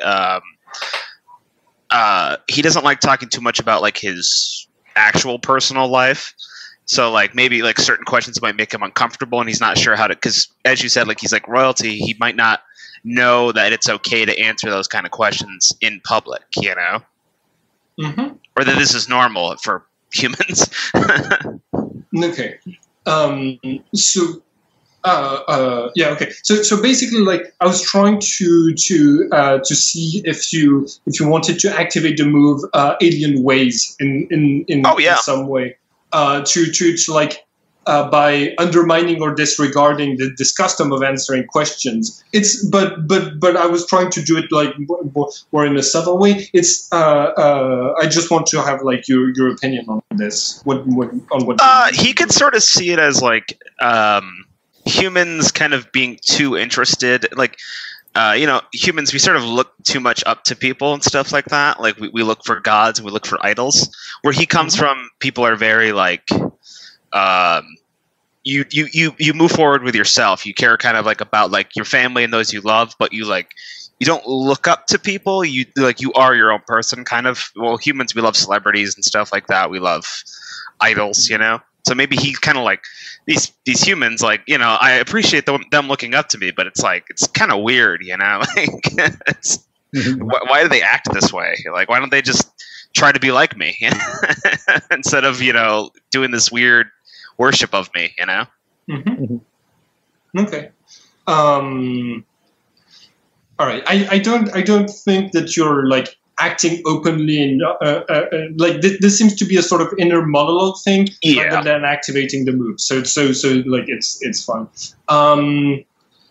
He doesn't like talking too much about like his actual personal life. So like maybe like certain questions might make him uncomfortable and he's not sure how to, because as you said, like he's like royalty, he might not know that it's okay to answer those kind of questions in public, you know? Mm-hmm. Or that this is normal for humans. Okay. Yeah. Okay. So basically, like, I was trying to see if you wanted to activate the move Alien Ways in some way to like by undermining or disregarding this custom of answering questions. But I was trying to do it like more in a subtle way. It's I just want to have like your opinion on this. What he could sort of see it as like humans kind of being too interested, like humans, we sort of look too much up to people and stuff like that. Like we look for gods and we look for idols. Where he comes from, people are very like you move forward with yourself. You care kind of like about like your family and those you love, but you don't look up to people. You are your own person kind of. Well, humans, we love celebrities and stuff like that. We love idols, you know. So maybe he kind of like these humans, like, you know, I appreciate them looking up to me, but it's like, it's kind of weird, you know? Like, why do they act this way? Like, why don't they just try to be like me instead of, you know, doing this weird worship of me, you know? Mm-hmm. Okay. All right. I don't think that you're like acting openly and like this seems to be a sort of inner monologue thing rather than activating the move. So like it's fine.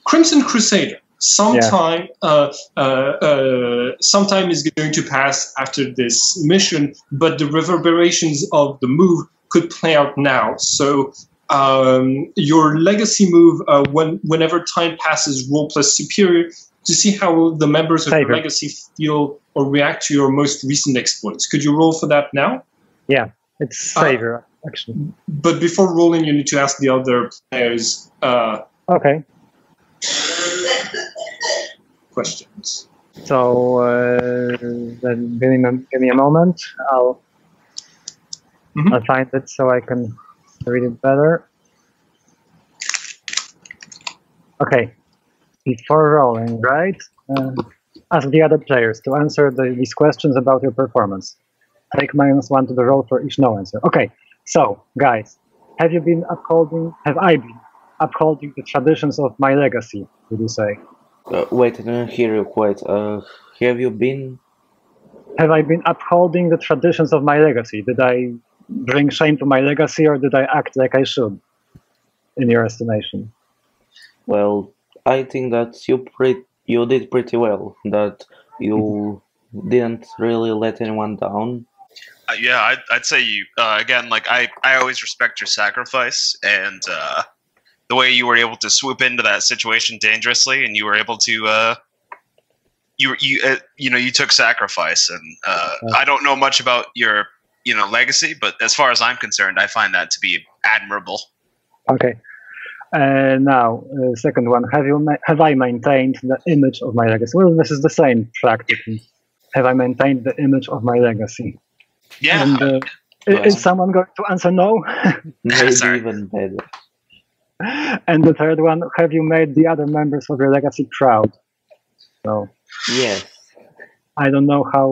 Crimson Crusader. Sometime is going to pass after this mission, but the reverberations of the move could play out now. So your legacy move, whenever time passes, roll plus superior to see how the members of your legacy feel or react to your most recent exploits. Could you roll for that now? Yeah, it's Savior, actually. But before rolling, you need to ask the other players okay. questions. So then give me a moment. I'll find it so I can read it better. Okay, before rolling, right? Ask the other players to answer these questions about your performance. Take -1 to the roll for each no answer. Okay, so guys, have I been upholding the traditions of my legacy? Would you say? Wait, I didn't hear you quite. Have you been? Have I been upholding the traditions of my legacy? Did I bring shame to my legacy, or did I act like I should, in your estimation? Well, I think that you did pretty well. That you didn't really let anyone down. Yeah, I'd say you again. Like I always respect your sacrifice and the way you were able to swoop into that situation dangerously, and you were able to. You took sacrifice, and I don't know much about your legacy, but as far as I'm concerned, I find that to be admirable. Okay. Now, second one. Have I maintained the image of my legacy? Well, this is the same practically. Have I maintained the image of my legacy? Yeah. And, is someone going to answer no? Maybe Sorry. even better. And the third one. Have you made the other members of your legacy proud? So Yes. I don't know how.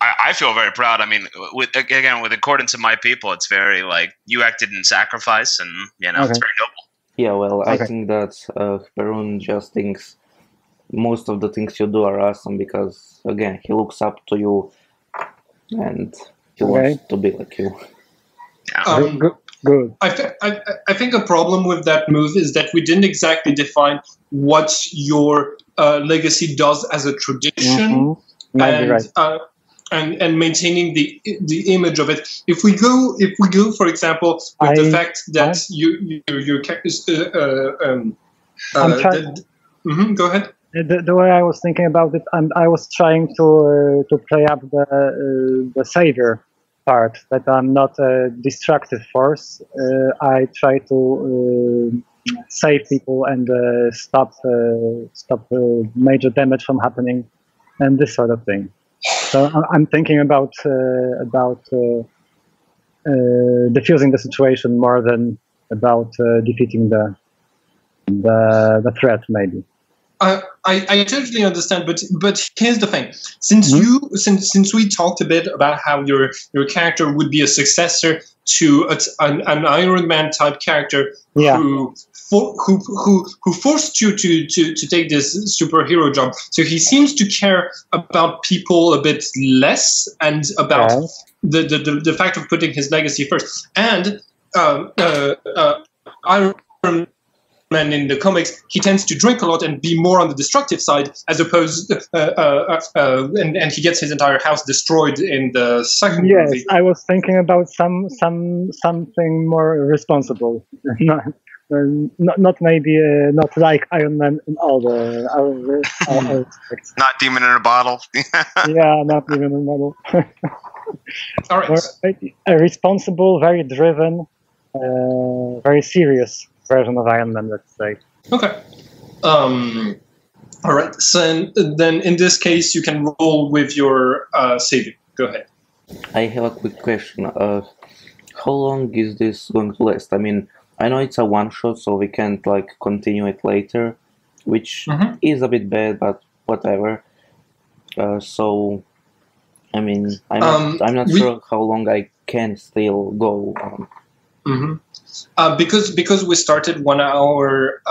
I feel very proud. I mean, with accordance to my people, it's very like you acted in sacrifice, and it's very noble. Yeah, well, I Okay. think that Perun just thinks most of the things you do are awesome because, again, he looks up to you and he wants to be like you. Good. I think a problem with that move is that we didn't exactly define what your legacy does as a tradition, and maintaining the image of it. If we go, for example, with the fact that your characters. Go ahead. The way I was thinking about it, I was trying to play up the savior part, that I'm not a destructive force. I try to save people and stop major damage from happening, and this sort of thing. So I'm thinking about diffusing the situation more than about defeating the threat, maybe. I totally understand, but here's the thing: since we talked a bit about how your character would be a successor to an Iron Man type character who forced you to take this superhero job, so he seems to care about people a bit less and about the fact of putting his legacy first. And Iron Man in the comics, he tends to drink a lot and be more on the destructive side, as opposed and he gets his entire house destroyed in the second movie. Yes, I was thinking about something more responsible. Not maybe not like Iron Man in all the aspects. Not demon in a bottle. Yeah, not demon in a bottle. All right. A responsible, very driven, very serious version of Iron Man, let's say. Okay. All right. So then, in this case, you can roll with your savior. Go ahead. I have a quick question. How long is this going to last? I mean, I know it's a one-shot, so we can't continue it later, which is a bit bad, but whatever. So, I mean, I'm not sure how long I can still go on. Because we started 1 hour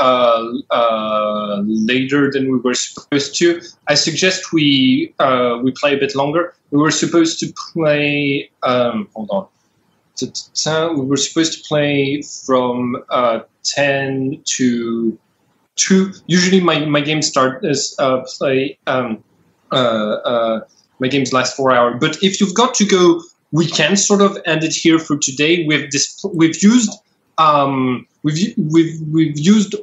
later than we were supposed to, I suggest we play a bit longer. We were supposed to play. Hold on. We were supposed to play from 10 to 2. Usually, my games play. My games last 4 hours. But if you've got to go, we can sort of end it here for today. We've used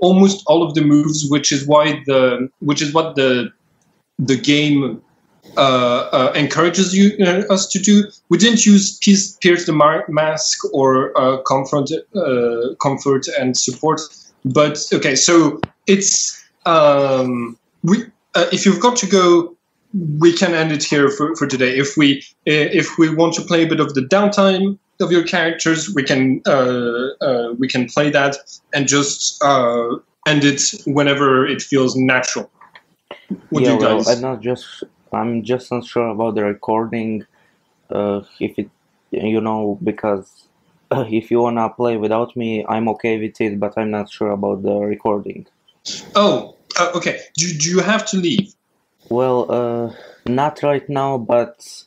almost all of the moves, which is what the game encourages us to do. We didn't use pierce the mask or comfort and support. But okay, so it's if you've got to go, we can end it here for today. If we want to play a bit of the downtime of your characters, we can play that and just end it whenever it feels natural. What do you guys? I'm just not sure about the recording. If it, because if you wanna play without me, I'm okay with it, but I'm not sure about the recording. Oh, okay. Do you have to leave? Well, not right now, but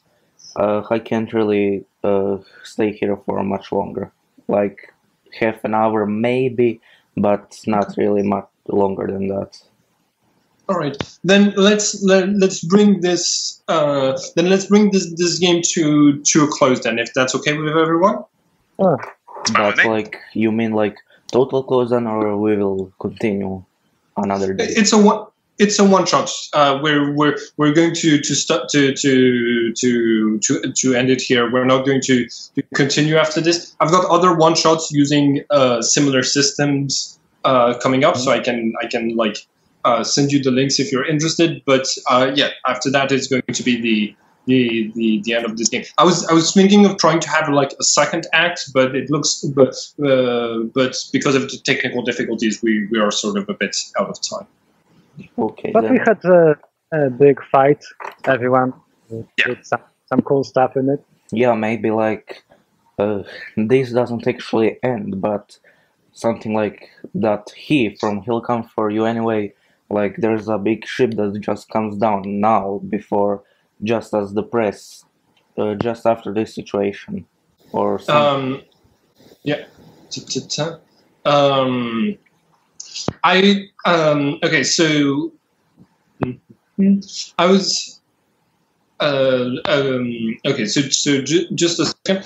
I can't really stay here for much longer. Like half an hour maybe, but not really much longer than that. All right. Then let's bring this this game to a close then, if that's okay with everyone. Oh, But like, you mean like total close down, or we will continue another day? It's a one shot. We're going to start to end it here. We're not going to continue after this. I've got other one shots using similar systems coming up, so I can like send you the links if you're interested. But yeah, after that it's going to be the end of this game. I was thinking of trying to have like a second act, but it looks but because of the technical difficulties, we are sort of a bit out of time. Okay. but then. we had a big fight, everyone, with some cool stuff in it. Yeah, maybe like this doesn't actually end, but something like that. He'll come for you anyway. Like there's a big ship that just comes down now before, just as the press, just after this situation, or something. Yeah. Okay, so I was okay, so just a second.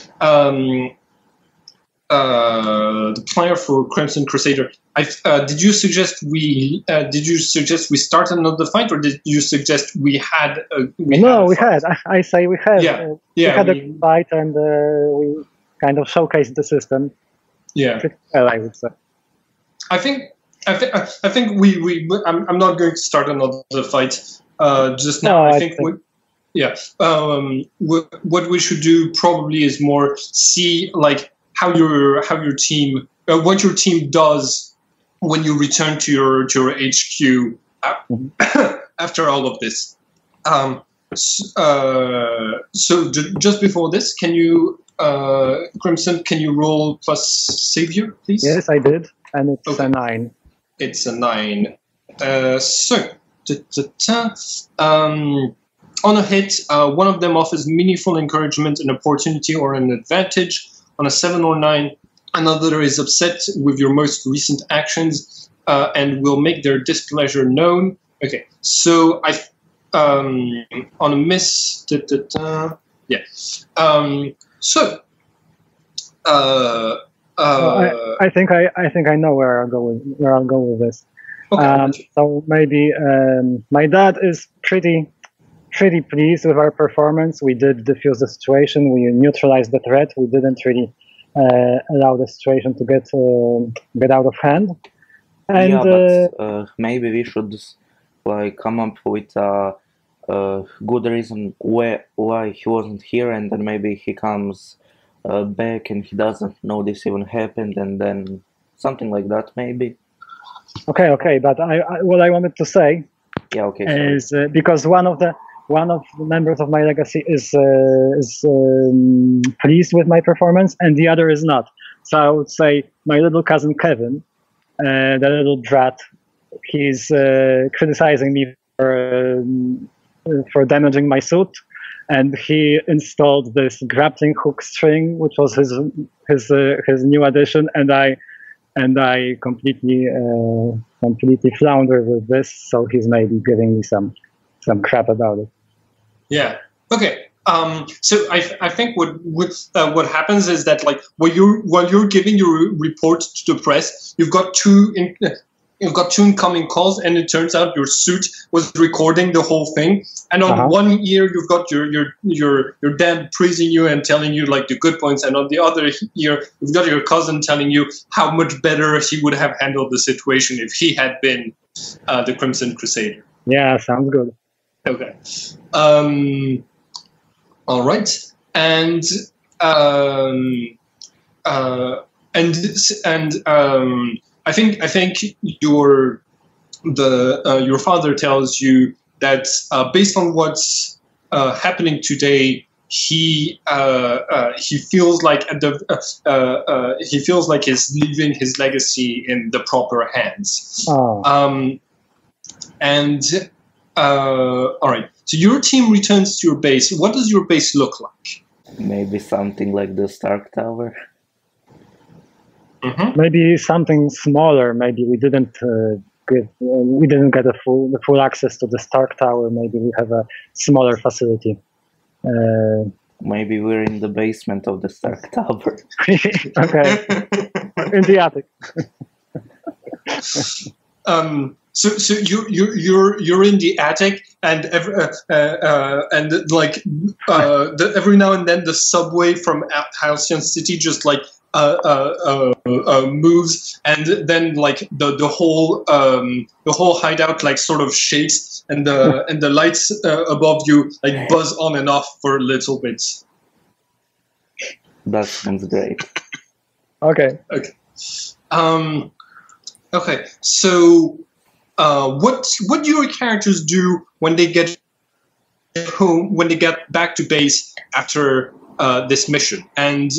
The player for Crimson Crusader. Did you suggest we start another fight, or did you suggest we had? We had. I say we had. Yeah, we had a fight, and we kind of showcased the system. Yeah. Well, I would say. I think I'm not going to start another fight just now. No, I think what we should do probably is more see like how your team what your team does when you return to your HQ after all of this. So just before this, can you Crimson, can you roll plus Savior, please? Yes, I did, and it's a 9. It's a 9. On a hit, one of them offers meaningful encouragement, an opportunity, or an advantage. On a 7 or 9, another is upset with your most recent actions and will make their displeasure known. Okay, so on a miss, yeah. I think I know where I'll go with this. Okay. So maybe my dad is pretty pleased with our performance. We did defuse the situation. We neutralized the threat. We didn't really allow the situation to get out of hand. And yeah, but maybe we should like come up with a good reason why he wasn't here, and then maybe he comes back and he doesn't know this even happened, and then something like that maybe. Okay, but what I wanted to say is because one of the members of my legacy is pleased with my performance, and the other is not. So I would say my little cousin Kevin, the little brat, he's criticizing me for damaging my suit, and he installed this grappling hook string, which was his new addition, and I completely flounder with this. So he's maybe giving me some crap about it. Yeah. Okay. So I think what happens is that like while you're giving your report to the press, you've got two incoming calls, and it turns out your suit was recording the whole thing. And on one ear, you've got your dad praising you and telling you like the good points, and on the other ear, you've got your cousin telling you how much better he would have handled the situation if he had been the Crimson Crusader. Yeah, sounds good. Okay. All right. I think your father tells you that based on what's happening today, he feels like he feels like he's leaving his legacy in the proper hands. Oh. All right. So your team returns to your base. What does your base look like? Maybe something like the Stark Tower. Mm-hmm. Maybe something smaller. Maybe we didn't get the full access to the Stark Tower. Maybe we have a smaller facility. Maybe we're in the basement of the Stark Tower. Okay, in the attic. So you're in the attic, and every now and then the subway from Halcyon City just like moves, and then like the whole hideout like sort of shakes, and the lights above you like buzz on and off for a little bit. That sounds great. Okay. Okay. So, what do your characters do when they get home, when they get back to base after this mission? And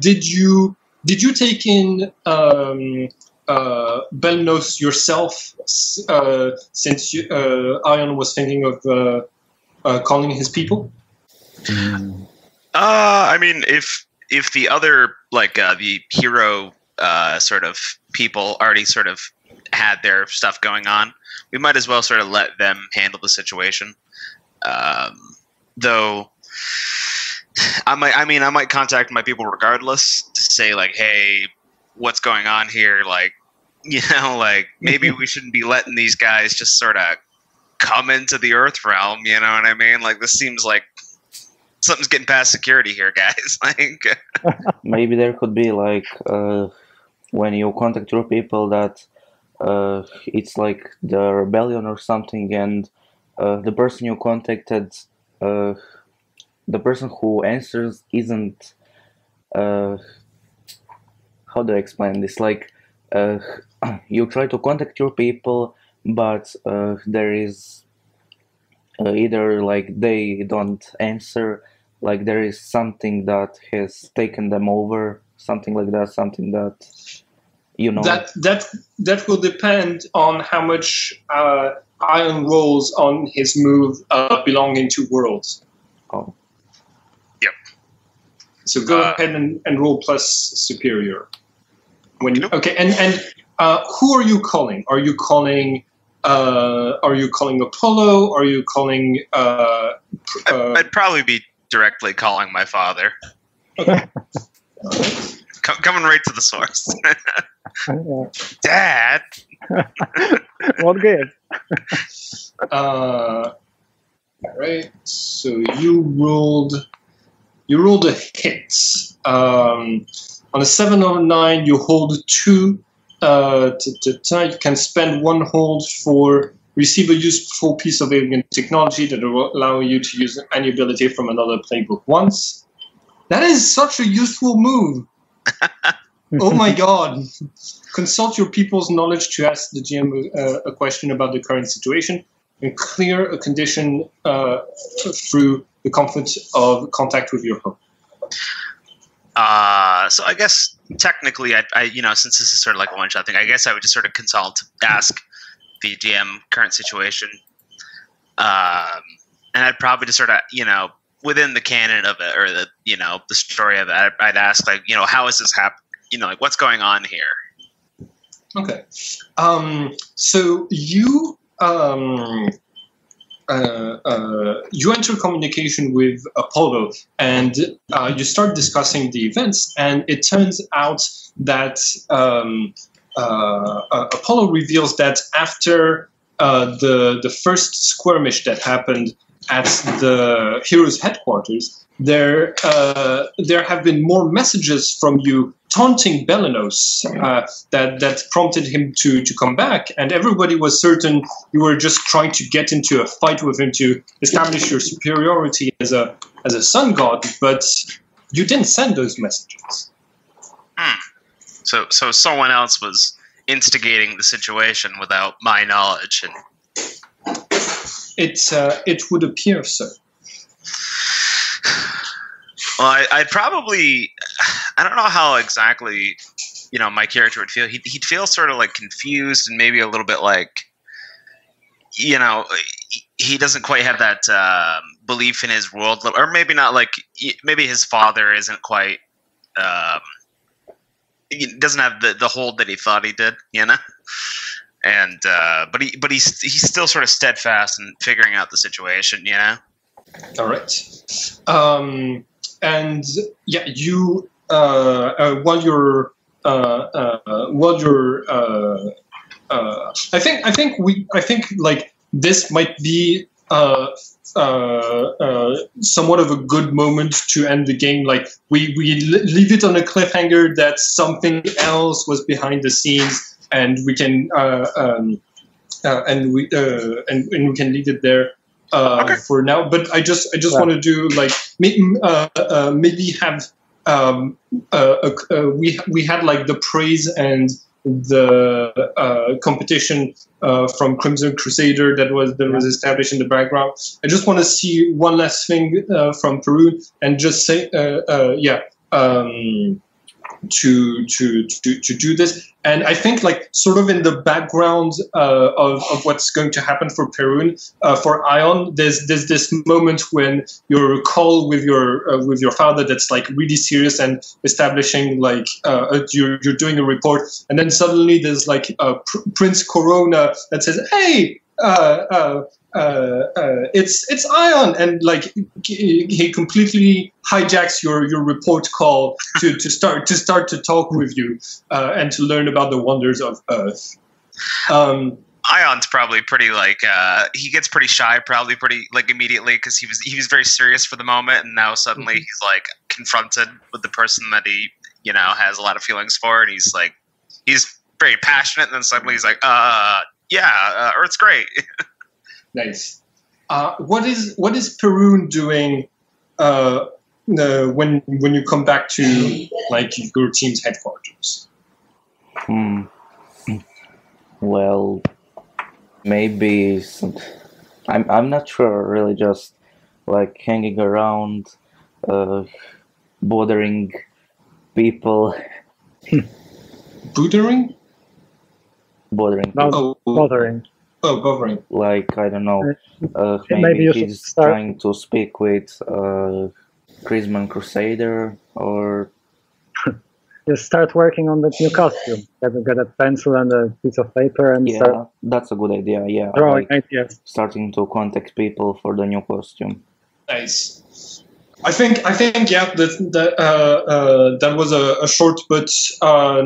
did you take in Belnos yourself, since Ion was thinking of calling his people? I mean, if the other the hero sort of people already sort of had their stuff going on, we might as well sort of let them handle the situation. Though I might contact my people regardless to say like, hey, what's going on here? Like, like maybe we shouldn't be letting these guys just sort of come into the Earth realm. You know what I mean? Like, this seems like something's getting past security here, guys. Like, maybe there could be like when you contact your people that it's like the rebellion or something, and the person you contacted, the person who answers isn't how do I explain this? Like, you try to contact your people, but there is either like they don't answer, like there is something that has taken them over, something like that, something that that will depend on how much Ion rolls on his move belonging to worlds. Oh. Yep. So go ahead and roll plus superior. Okay, and who are you calling? Are you calling Apollo? Are you calling? I'd probably be directly calling my father. Okay. Coming right to the source. Dad. What good? All right. So you rolled a hit. On a 7 or 9, you hold 2. You can spend 1 hold for receive a useful piece of alien technology that will allow you to use any ability from another playbook once. That is such a useful move. Oh my god. Consult your people's knowledge to ask the GM a question about the current situation and clear a condition through the comfort of contact with your home. So I guess technically, I since this is sort of like a one-shot thing, I guess I would just sort of consult, ask the GM current situation, and I'd probably just sort of, within the canon of it, or the story of it, I'd ask like, how is this happening? Like, what's going on here? Okay. So you you enter communication with Apollo, and you start discussing the events, and it turns out that Apollo reveals that after the first skirmish that happened at the hero's headquarters, there have been more messages from you taunting Belenos that prompted him to come back, and everybody was certain you were just trying to get into a fight with him to establish your superiority as a sun god, but you didn't send those messages. So someone else was instigating the situation without my knowledge. And it would appear so. well, I'd probably, I don't know how exactly, my character would feel. He'd feel sort of like confused and maybe a little bit like, he doesn't quite have that belief in his world, or maybe not. Like maybe his father isn't quite. He doesn't have the hold that he thought he did, And but he's still sort of steadfast in figuring out the situation, All right. And yeah, you while you're I think like this might be somewhat of a good moment to end the game. Like we leave it on a cliffhanger that something else was behind the scenes, and we can and we can leave it there for now. But I just want to do like maybe have we had like the praise and the competition from Crimson Crusader that was established in the background. I just want to see one last thing from Peru and just say to do this. And I think like sort of in the background of what's going to happen for Perun, for Ion, there's this moment when your call with your father that's like really serious and establishing like you're doing a report, and then suddenly there's like Prince Corona that says, "Hey, it's Ion," and like he completely hijacks your report call to start to talk with you and to learn about the wonders of Earth. Ion's probably pretty like he gets pretty shy, probably pretty like immediately, because he was very serious for the moment, and now suddenly he's like confronted with the person that he has a lot of feelings for, and he's very passionate, and then suddenly he's like, Earth's great. Nice. What is Perun doing when you come back to like your team's headquarters? Well, maybe I'm not sure. Really, just like hanging around, bothering people. Bothering? Bothering. No, bothering. Oh, bothering. Like, I don't know. Maybe he's trying to speak with Crimson Crusader, or just start working on the new costume. Get a pencil and a piece of paper and start that's a good idea. Yeah, drawing like ideas. starting to contact people for the new costume. Nice. I think yeah, that was a short but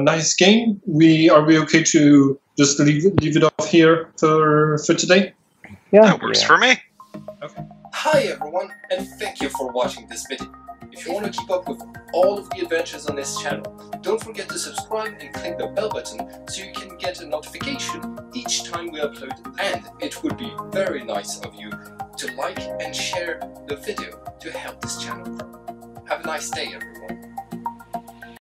nice game. Are we okay to just leave it off here for today? Yeah, that works for me. Okay. Hi everyone, and thank you for watching this video. If you want to keep up with all of the adventures on this channel, don't forget to subscribe and click the bell button so you can get a notification each time we upload, and it would be very nice of you to like and share the video to help this channel grow. Have a nice day everyone.